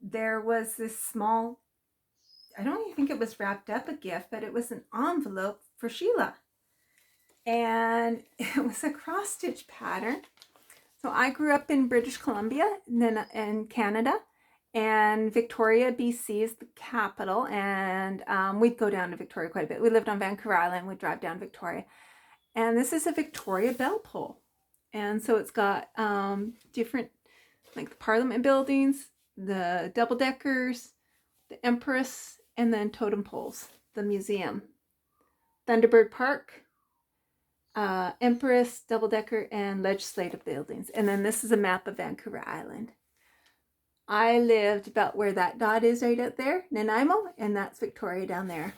There was this small, I don't even think it was wrapped up a gift, but it was an envelope for Sheila. And it was a cross-stitch pattern. So I grew up in British Columbia, and then in Canada, and Victoria, BC is the capital, and we'd go down to Victoria quite a bit. We lived on Vancouver Island, we'd drive down Victoria. And this is a Victoria bell pull. And so it's got different, like the Parliament buildings, the double-deckers, the Empress, and then totem poles, the museum. Thunderbird Park, Empress, double-decker, and legislative buildings. And then this is a map of Vancouver Island. I lived about where that dot is right out there, Nanaimo, and that's Victoria down there.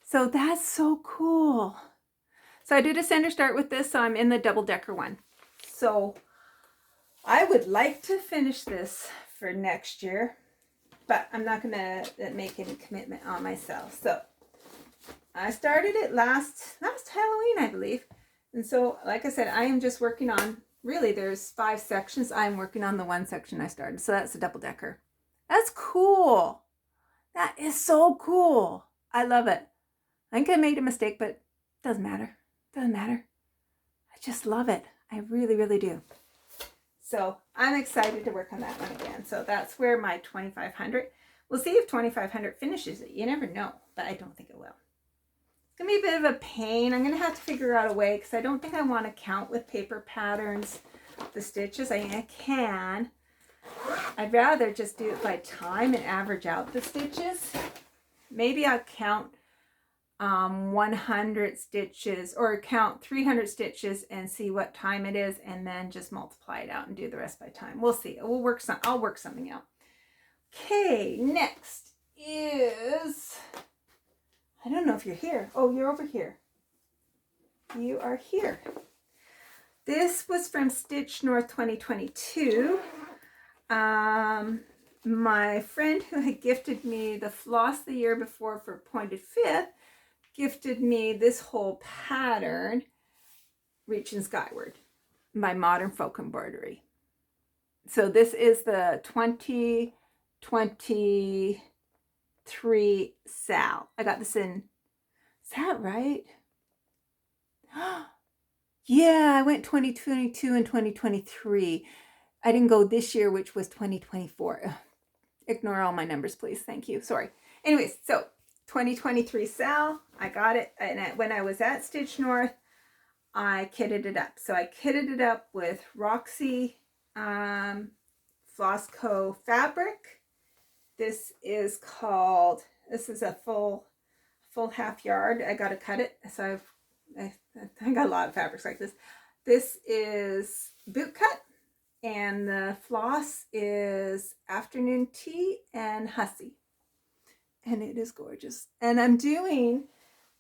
So that's so cool. So I did a center start with this, so I'm in the double-decker one. So I would like to finish this for next year, but I'm not going to make any commitment on myself. So I started it last Halloween, I believe. And so, like I said, I am just working on, really, there's 5 sections. I'm working on the one section I started. So that's a double-decker. That's cool. That is so cool. I love it. I think I made a mistake, but it doesn't matter. Doesn't matter. I just love it. I really, really do. So I'm excited to work on that one again. So that's where my 2500. We'll see if 2500 finishes it. You never know, but I don't think it will. It's going to be a bit of a pain. I'm going to have to figure out a way because I don't think I want to count with paper patterns the stitches. I can. I'd rather just do it by time and average out the stitches. Maybe I'll count 100 stitches or count 300 stitches and see what time it is, and then just multiply it out and do the rest by time. We'll see. I'll work something out. Okay, next is, I don't know if you're here. Oh, you're over here. You are here. This was from Stitch North 2022. My friend who had gifted me the floss the year before for Pointed Fifth gifted me this whole pattern, Reaching Skyward, by Modern Folk Embroidery. So this is the 2023 Sal. I got this in, is that right? Yeah, I went 2022 and 2023. I didn't go this year, which was 2024. Ignore all my numbers, please. Thank you. Sorry. Anyways, so 2023 Sal, I got it. And when I was at Stitch North, I kitted it up. So I kitted it up with Roxy Flossco fabric. This is a full half yard. I got to cut it. So I got a lot of fabrics like this. This is boot cut. And the floss is Afternoon Tea and Hussy. And it is gorgeous. And I'm doing,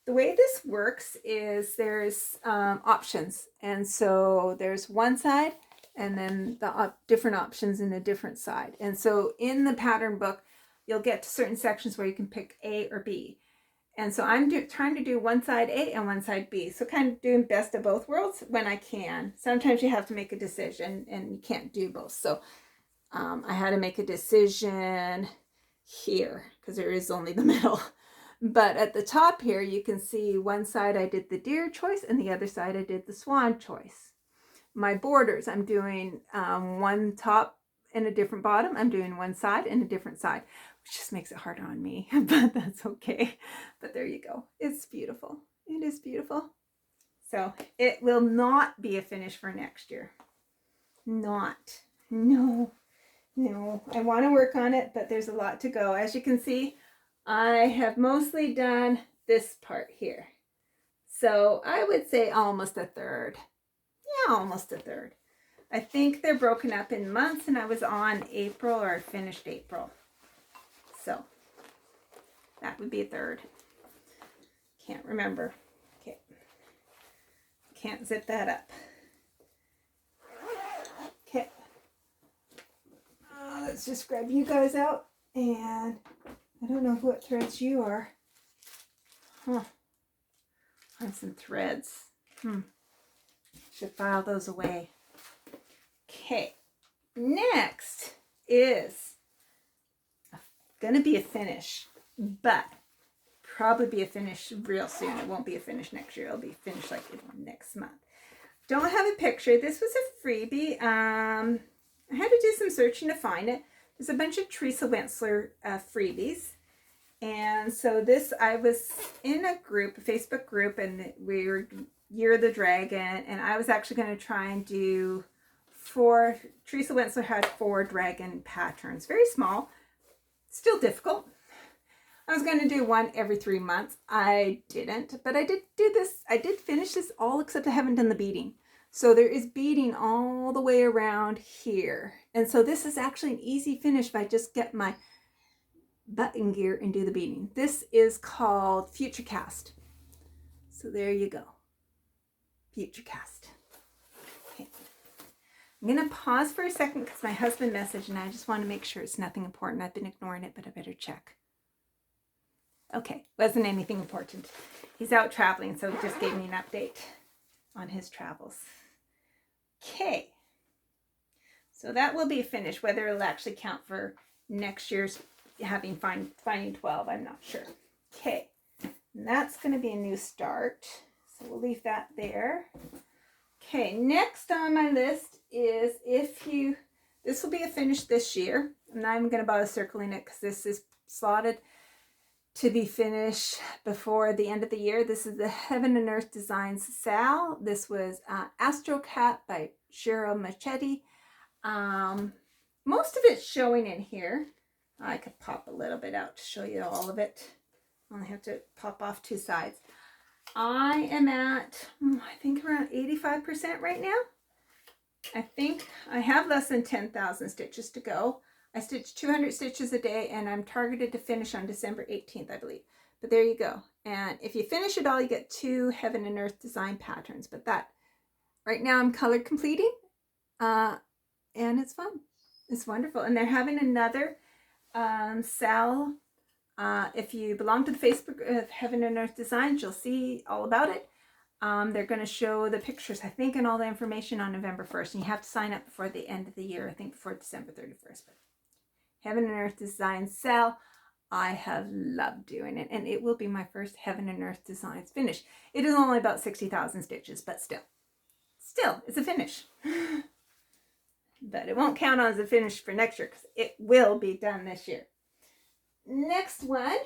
the way this works is there's options. And so there's one side and then the different options in a different side. And so in the pattern book, you'll get to certain sections where you can pick A or B. And so I'm trying to do one side A and one side B. So kind of doing best of both worlds when I can. Sometimes you have to make a decision and you can't do both. So I had to make a decision here because there is only the middle. But at the top here, you can see one side I did the deer choice and the other side I did the swan choice. My borders, I'm doing one top and a different bottom. I'm doing one side and a different side, which just makes it harder on me, but that's okay. But there you go. It's beautiful. It is beautiful. So it will not be a finish for next year. No. I want to work on it, but there's a lot to go. As you can see, I have mostly done this part here. So I would say almost a third. Yeah, almost a third. I think they're broken up in months, and I was on April, or I finished April. So that would be a third. Can't remember. Okay. Can't zip that up. Okay. Let's just grab you guys out. And I don't know what threads you are. Huh. I have some threads. Should file those away. Okay. Next is going to be a finish, but probably be a finish real soon. It won't be a finish next year. It'll be finished like next month. Don't have a picture. This was a freebie. I had to do some searching to find it. There's a bunch of Teresa Wentzler freebies. And so this, I was in a group, a Facebook group, and we were Year of the Dragon, and I was actually going to try and do Teresa Wentzler had 4 dragon patterns. Very small, still difficult. I was going to do one every 3 months. I didn't, but I did do this. I did finish this all except I haven't done the beading. So there is beading all the way around here. And so this is actually an easy finish if I just get my button gear and do the beading. This is called Future Cast. So there you go. Future Cast. Okay. I'm going to pause for a second because my husband messaged and I just want to make sure it's nothing important. I've been ignoring it, but I better check. Okay, wasn't anything important. He's out traveling, so he just gave me an update on his travels. Okay, so that will be finished. Whether it'll actually count for next year's finding 12, I'm not sure. Okay, and that's going to be a new start, so we'll leave that there. Okay, next on my list is this will be a finish this year. I'm not even going to bother circling it because this is slotted to be finished before the end of the year. This is the Heaven and Earth Designs Sal. This was Astrocat by Cheryl Machete. Most of it's showing in here. I could pop a little bit out to show you all of it. I only have to pop off 2 sides. I am at, I think around 85% right now. I think I have less than 10,000 stitches to go. I stitch 200 stitches a day, and I'm targeted to finish on December 18th, I believe. But there you go. And if you finish it all, you get 2 Heaven and Earth design patterns. But that, right now I'm color completing, and it's fun. It's wonderful. And they're having another sale. If you belong to the Facebook of Heaven and Earth Designs, you'll see all about it. They're going to show the pictures, I think, and all the information on November 1st. And you have to sign up before the end of the year, I think before December 31st. But Heaven and Earth Design Sal, I have loved doing it. And it will be my first Heaven and Earth Designs finish. It is only about 60,000 stitches, but still, it's a finish. But it won't count on as a finish for next year because it will be done this year. Next one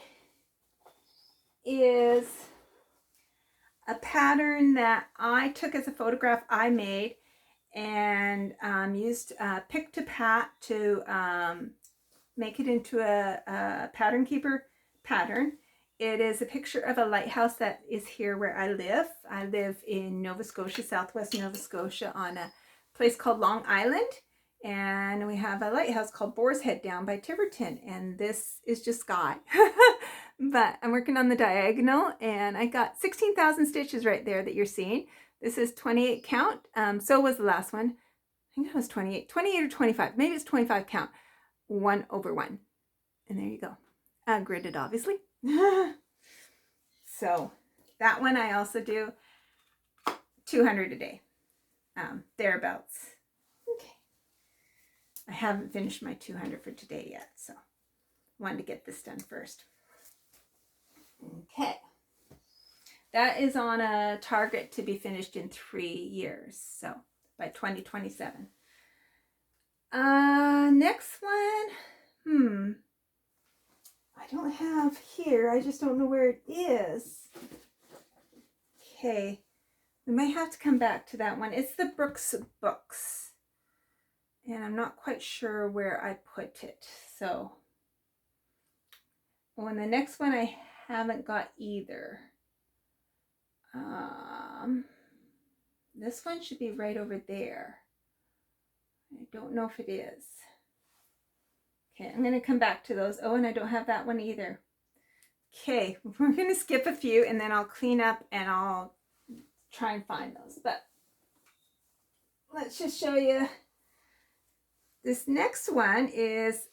is a pattern that I took as a photograph I made and used Pick to Pat to make it into a pattern keeper pattern. It is a picture of a lighthouse that is here where I live. I live in Nova Scotia, southwest Nova Scotia, on a place called Long Island. And we have a lighthouse called Boar's Head down by Tiverton. And this is just sky. But I'm working on the diagonal, and I got 16,000 stitches right there that you're seeing. This is 28 count. So was the last one. I think it was 28 or 25. Maybe it's 25 count. 1 over 1. And there you go. Gridded, obviously. So that one I also do 200 a day. Thereabouts. Okay. I haven't finished my 200 for today yet, so wanted to get this done first. Okay. That is on a target to be finished in 3 years, so by 2027. Next one, I don't have here. I just don't know where it is. Okay. We might have to come back to that one. It's the Brooks Books. And I'm not quite sure where I put it. So, when the next one I haven't got either. This one should be right over there. I don't know if it is. Okay, I'm going to come back to those. Oh, and I don't have that one either. Okay, we're going to skip a few and then I'll clean up and I'll try and find those. But let's just show you. This next one is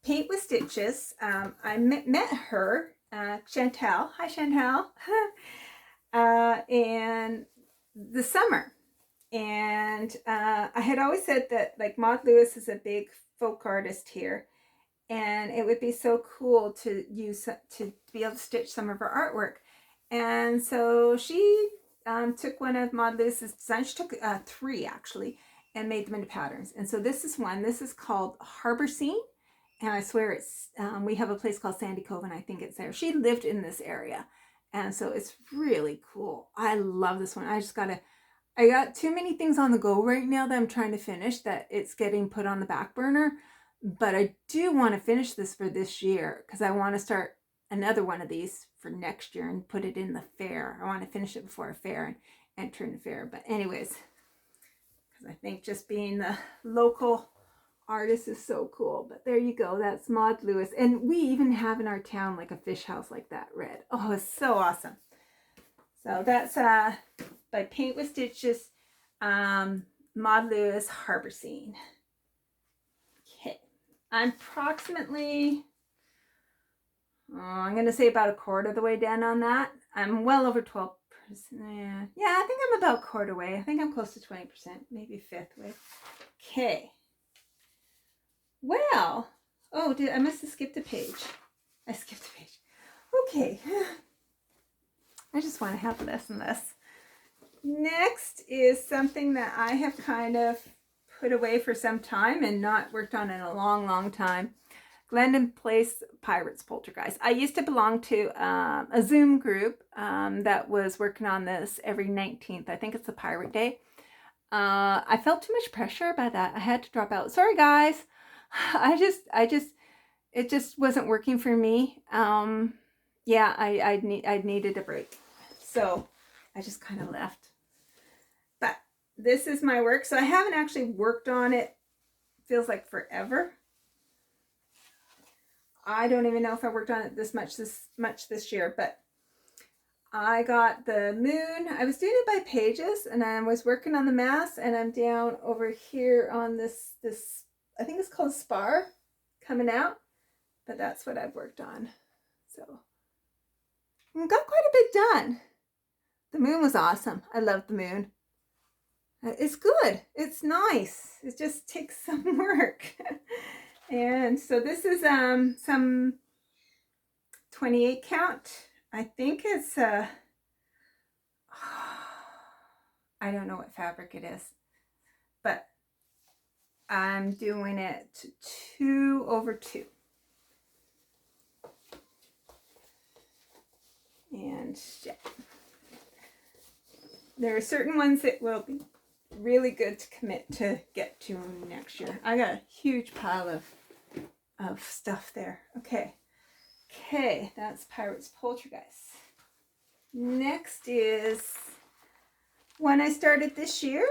Paint with Stitches. I met her, Chantel. Hi, Chantel. In the summer. And I had always said that like Maud Lewis is a big folk artist here. And it would be so cool to use, to be able to stitch some of her artwork. And so she took one of Maud Lewis's designs. She took 3 actually and made them into patterns. And so this is one. This is called Harbor Scene. And I swear it's, we have a place called Sandy Cove and I think it's there. She lived in this area. And so it's really cool. I love this one. I got too many things on the go right now that I'm trying to finish that it's getting put on the back burner. But I do want to finish this for this year because I want to start another one of these for next year and put it in the fair. I want to finish it before a fair and enter in the fair. But anyways, because I think just being the local artist is so cool. But there you go. That's Maud Lewis. And we even have in our town like a fish house like that red. Oh, it's so awesome. So that's by Paint with Stitches, Maud Lewis Harbor Scene. Okay. I'm approximately, I'm going to say about a quarter of the way down on that. I'm well over 12%. Yeah, I think I'm about a quarter way. I think I'm close to 20%, maybe fifth way. Okay. Well, oh, I must have skipped a page. I skipped a page. Okay. I just want to have less and less. Next is something that I have kind of put away for some time and not worked on in a long, long time. Glendon Place Pirates Poltergeist. I used to belong to a Zoom group that was working on this every 19th. I think it's the Pirate Day. I felt too much pressure by that. I had to drop out. Sorry, guys. It just wasn't working for me. Yeah, I needed a break. So I just kind of left. But this is my work. So I haven't actually worked on it. Feels like forever. I don't even know if I worked on it this much this year, but I got the moon. I was doing it by pages and I was working on the mass and I'm down over here on this I think it's called spar coming out, but that's what I've worked on. So I got quite a bit done. The moon was awesome. I love the moon. It's good. It's nice. It just takes some work. And so this is some 28 count. I think it's I don't know what fabric it is, but I'm doing it 2/2. And yeah. There are certain ones that will be really good to commit to get to next year. I got a huge pile of stuff there. Okay, that's Pirates Poltergeist. Next is one I started this year.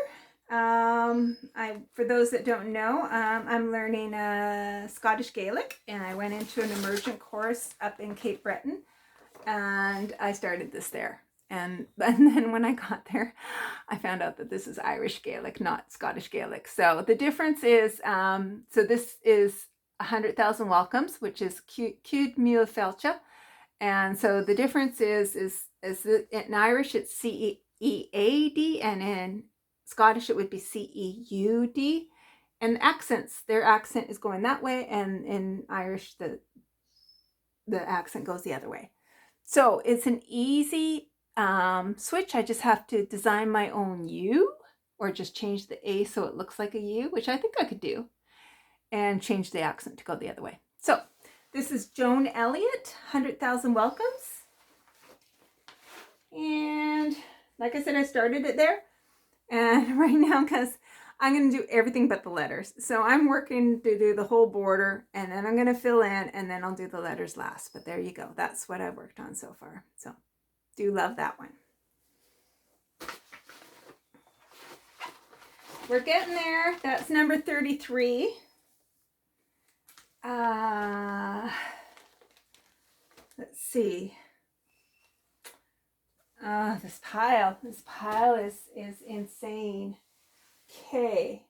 For those that don't know, I'm learning Scottish Gaelic, and I went into an immersion course up in Cape Breton, and I started this there. And then when I got there, I found out that this is Irish Gaelic, not Scottish Gaelic. So the difference is, so this is 100,000 welcomes, which is Cúd Mille Felcha. And so the difference is in Irish it's C-E-A-D, and in Scottish it would be C-E-U-D. And their accent is going that way, and in Irish the accent goes the other way. So it's an easy switch. I just have to design my own U, or just change the A so it looks like a U, which I think I could do, and change the accent to go the other way. So this is Joan Elliott, 100,000 welcomes. And like I said, I started it there. And right now, because I'm going to do everything but the letters. So I'm working to do the whole border, and then I'm going to fill in, and then I'll do the letters last. But there you go. That's what I've worked on so far. So do love that one. We're getting there. That's number 33. Let's see. This pile is insane. Okay.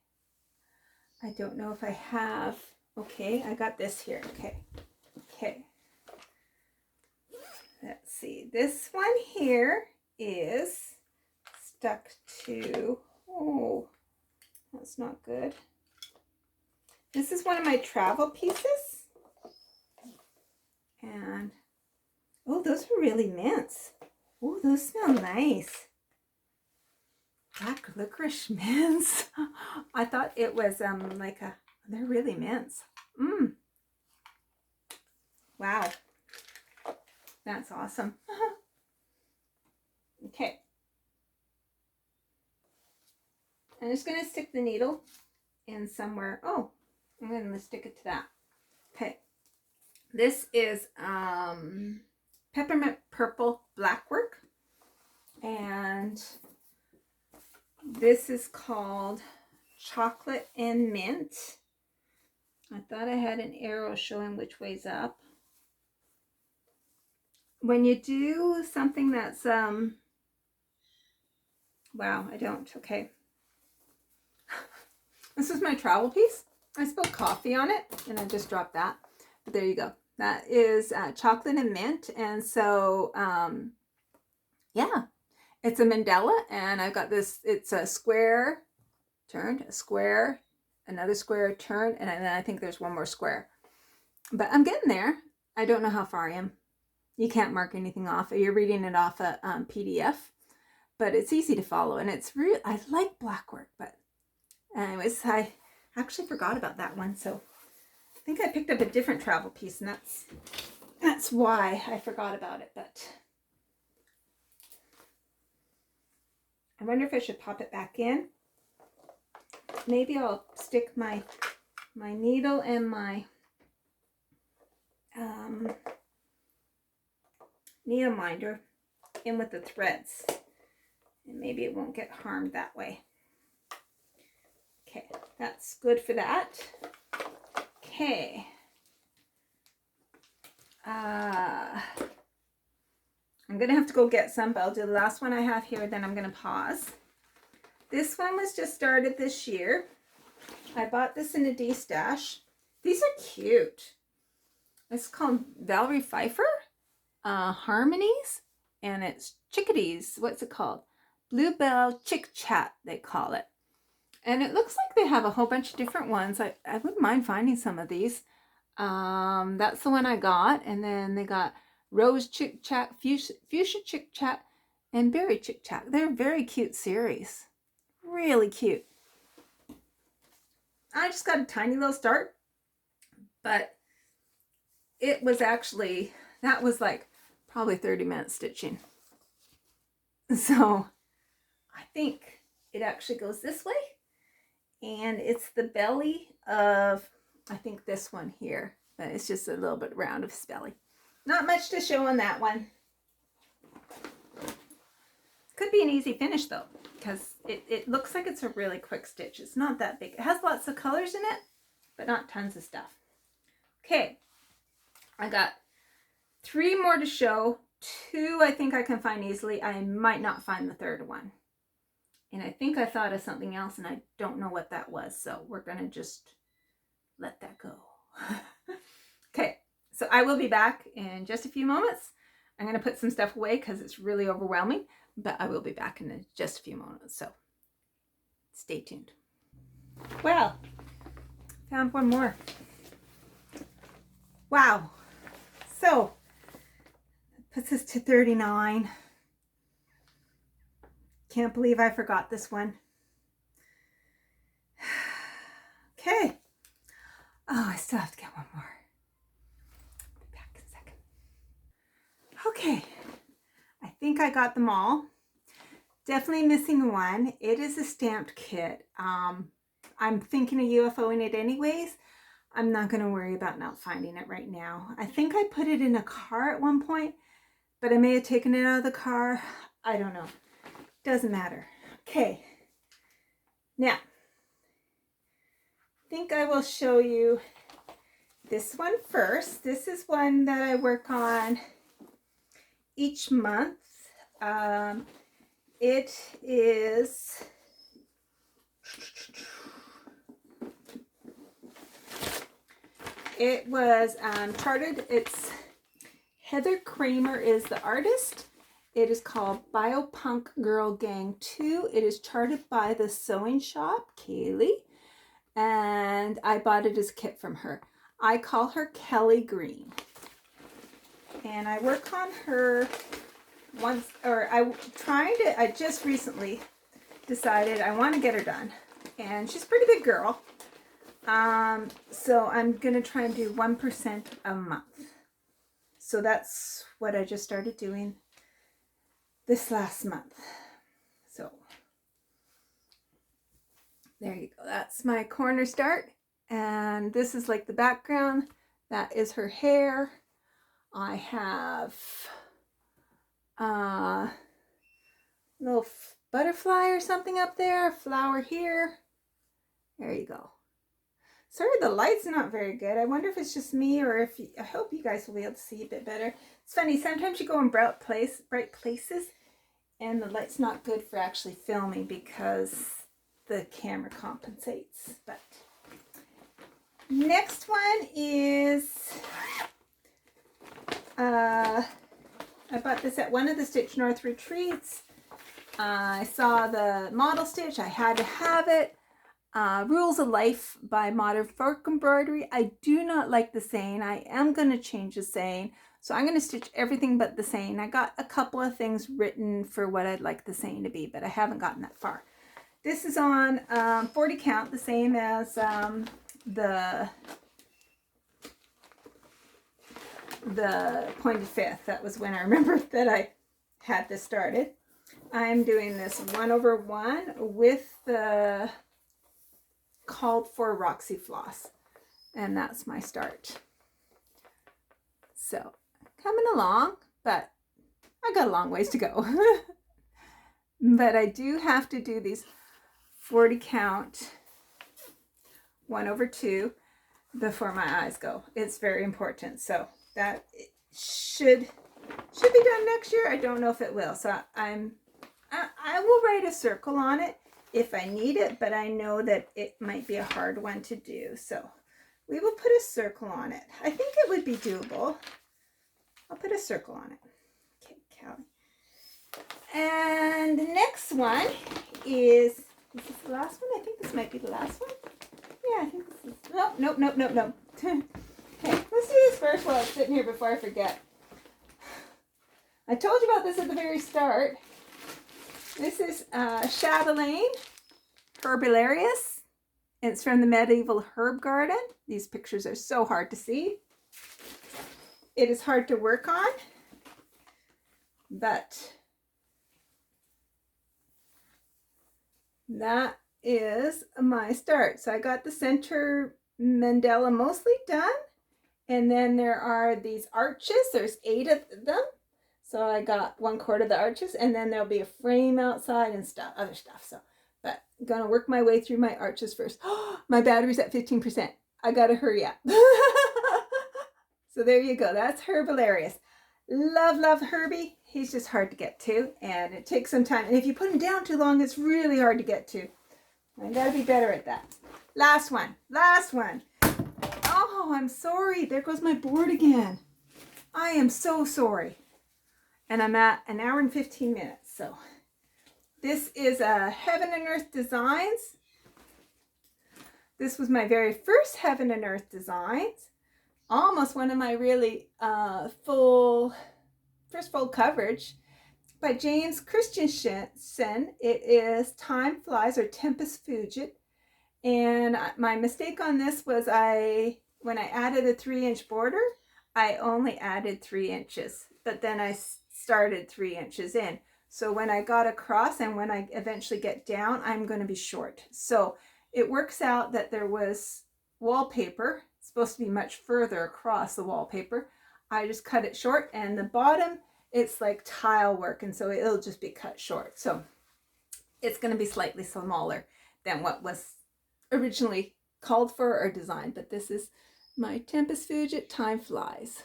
I don't know if I have. Okay, I got this here. Okay. Let's see. This one here is stuck to, oh, that's not good. This is one of my travel pieces. And, oh, those are really mints. Oh, those smell nice. Black licorice mints. I thought it was they're really mints. Wow. That's awesome. Okay. I'm just going to stick the needle in somewhere. Oh, I'm going to stick it to that. Okay. This is peppermint purple Blackwork. And this is called chocolate and mint. I thought I had an arrow showing which way's up. When you do something that's, wow, I don't, okay. This is my travel piece. I spilled coffee on it and I just dropped that. But there you go. That is chocolate and mint. And so, yeah, it's a mandala. And I've got this, it's a square turned, a square, another square turned, and then I think there's one more square. But I'm getting there. I don't know how far I am. You can't mark anything off. You're reading it off a PDF. But it's easy to follow. And it's real. I like Blackwork, but anyways, I actually forgot about that one. So I think I picked up a different travel piece, and that's why I forgot about it. But I wonder if I should pop it back in. Maybe I'll stick my needle and my needle minder in with the threads, and maybe it won't get harmed that way. Okay, that's good for that. Okay. I'm gonna have to go get some, but I'll do the last one I have here, then I'm gonna pause. This one was just started this year. I bought this in a D-stash. These are cute. It's called Valerie Pfeiffer Harmonies, and it's chickadees. What's it called? Bluebell Chick Chat, they call it. And it looks like they have a whole bunch of different ones. I wouldn't mind finding some of these. That's the one I got. And then they got Rose Chick Chat, Fuchsia Chick Chat, and Berry Chick Chat. They're a very cute series. Really cute. I just got a tiny little start, but it was actually, that was like probably 30 minutes stitching. So I think it actually goes this way, and it's the belly of, I think this one here, but it's just a little bit round of his belly. Not much to show on that one. Could be an easy finish though, because it looks like it's a really quick stitch. It's not that big. It has lots of colors in it, but not tons of stuff. Okay, I got 3 more to show. 2 I think I can find easily. I might not find the third one. And I think I thought of something else, and I don't know what that was. So we're going to just let that go. Okay, so I will be back in just a few moments. I'm going to put some stuff away because it's really overwhelming. But I will be back in just a few moments. So stay tuned. Well, found one more. Wow. So puts us to 39. Can't believe I forgot this one. Okay. Oh, I still have to get one more. I'll be back in a second. Okay. I think I got them all. Definitely missing one. It is a stamped kit. I'm thinking of UFOing it anyways. I'm not going to worry about not finding it right now. I think I put it in a car at one point, but I may have taken it out of the car. I don't know. Doesn't matter. Okay. Now, I think I will show you this one first. This is one that I work on each month. It is it was charted. It's Heather Kramer is the artist. It is called Biopunk Girl Gang 2. It is charted by the sewing shop, Kaylee, and I bought it as a kit from her. I call her Kelly Green, and I work on her once, or I just recently decided I want to get her done, and she's a pretty big girl, so I'm gonna try and do 1% a month. So that's what I just started doing this last month. So there you go. That's my corner start, and this is like the background. That is her hair. I have little butterfly or something up there, a flower here. There you go. Sorry, the light's not very good. I wonder if it's just me, or if I hope you guys will be able to see a bit better. It's funny, sometimes you go in bright places and the light's not good for actually filming because the camera compensates. But next one is I bought this at one of the Stitch North retreats. I saw the model stitch. I had to have it. Rules of Life by Modern Folk Embroidery. I do not like the saying. I am going to change the saying. So I'm going to stitch everything but the saying. I got a couple of things written for what I'd like the saying to be, but I haven't gotten that far. This is on 40 count, the same as the pointed fifth. That was when I remember that I had this started. I'm doing this 1/1 with the called for Roxy floss, and that's my start. So coming along, but I got a long ways to go. But I do have to do these 40 count 1/2 before my eyes go. It's very important. So that should be done next year. I don't know if it will. So I will write a circle on it if I need it, but I know that it might be a hard one to do. So we will put a circle on it. I think it would be doable. I'll put a circle on it. Okay, Callie. And the next one is this the last one? I think this might be the last one. Yeah, I think this is, nope. Okay, let's do this first while it's sitting here before I forget. I told you about this at the very start. This is Chatelaine Herbularius. It's from the Medieval Herb Garden. These pictures are so hard to see. It is hard to work on, but that is my start. So I got the center mandala mostly done, and then there are these arches. There's 8 of them. So I got 1/4 of the arches, and then there'll be a frame outside and other stuff. So, but I'm gonna work my way through my arches first. Oh, my battery's at 15%. I gotta hurry up. So there you go. That's Herbularius. Love Herbie. He's just hard to get to, and it takes some time. And if you put him down too long, it's really hard to get to. I gotta be better at that. Last one. Oh, I'm sorry. There goes my board again. I am so sorry. And I'm at 1 hour and 15 minutes. So this is a Heaven and Earth Designs. This was my very first Heaven and Earth Designs. Almost one of my really first full coverage by James Christensen. It is Time Flies, or Tempest Fugit. And my mistake on this was when I added a 3-inch border, I only added 3 inches, but then I started 3 inches in. So when I got across and when I eventually get down, I'm going to be short. So it works out that there was wallpaper supposed to be much further across the wallpaper. I just cut it short, and the bottom, it's like tile work, and so it'll just be cut short. So it's going to be slightly smaller than what was originally called for or designed. But this is my Tempest Fugit Time Flies.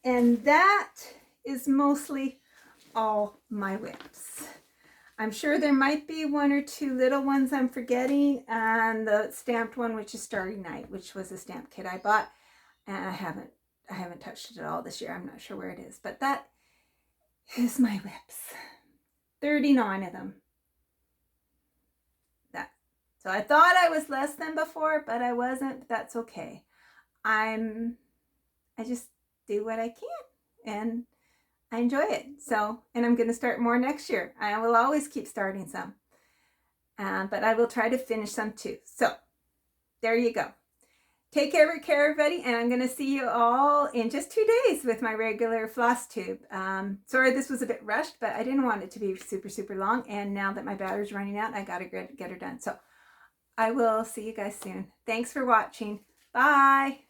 And that is mostly all my WIPs. I'm sure there might be one or two little ones I'm forgetting, and the stamped one, which is Starry Night, which was a stamp kit I bought, and I haven't touched it at all this year. I'm not sure where it is, but that is my WIPs. 39 of them. So I thought I was less than before, but I wasn't. But that's okay. I just do what I can, and I enjoy it. So, and I'm going to start more next year. I will always keep starting some, but I will try to finish some too. So there you go. Take care, everybody, and I'm going to see you all in just 2 days with my regular floss tube. Sorry this was a bit rushed, but I didn't want it to be super, super long, and now that my battery's running out, I got to get her done. So I will see you guys soon. Thanks for watching. Bye.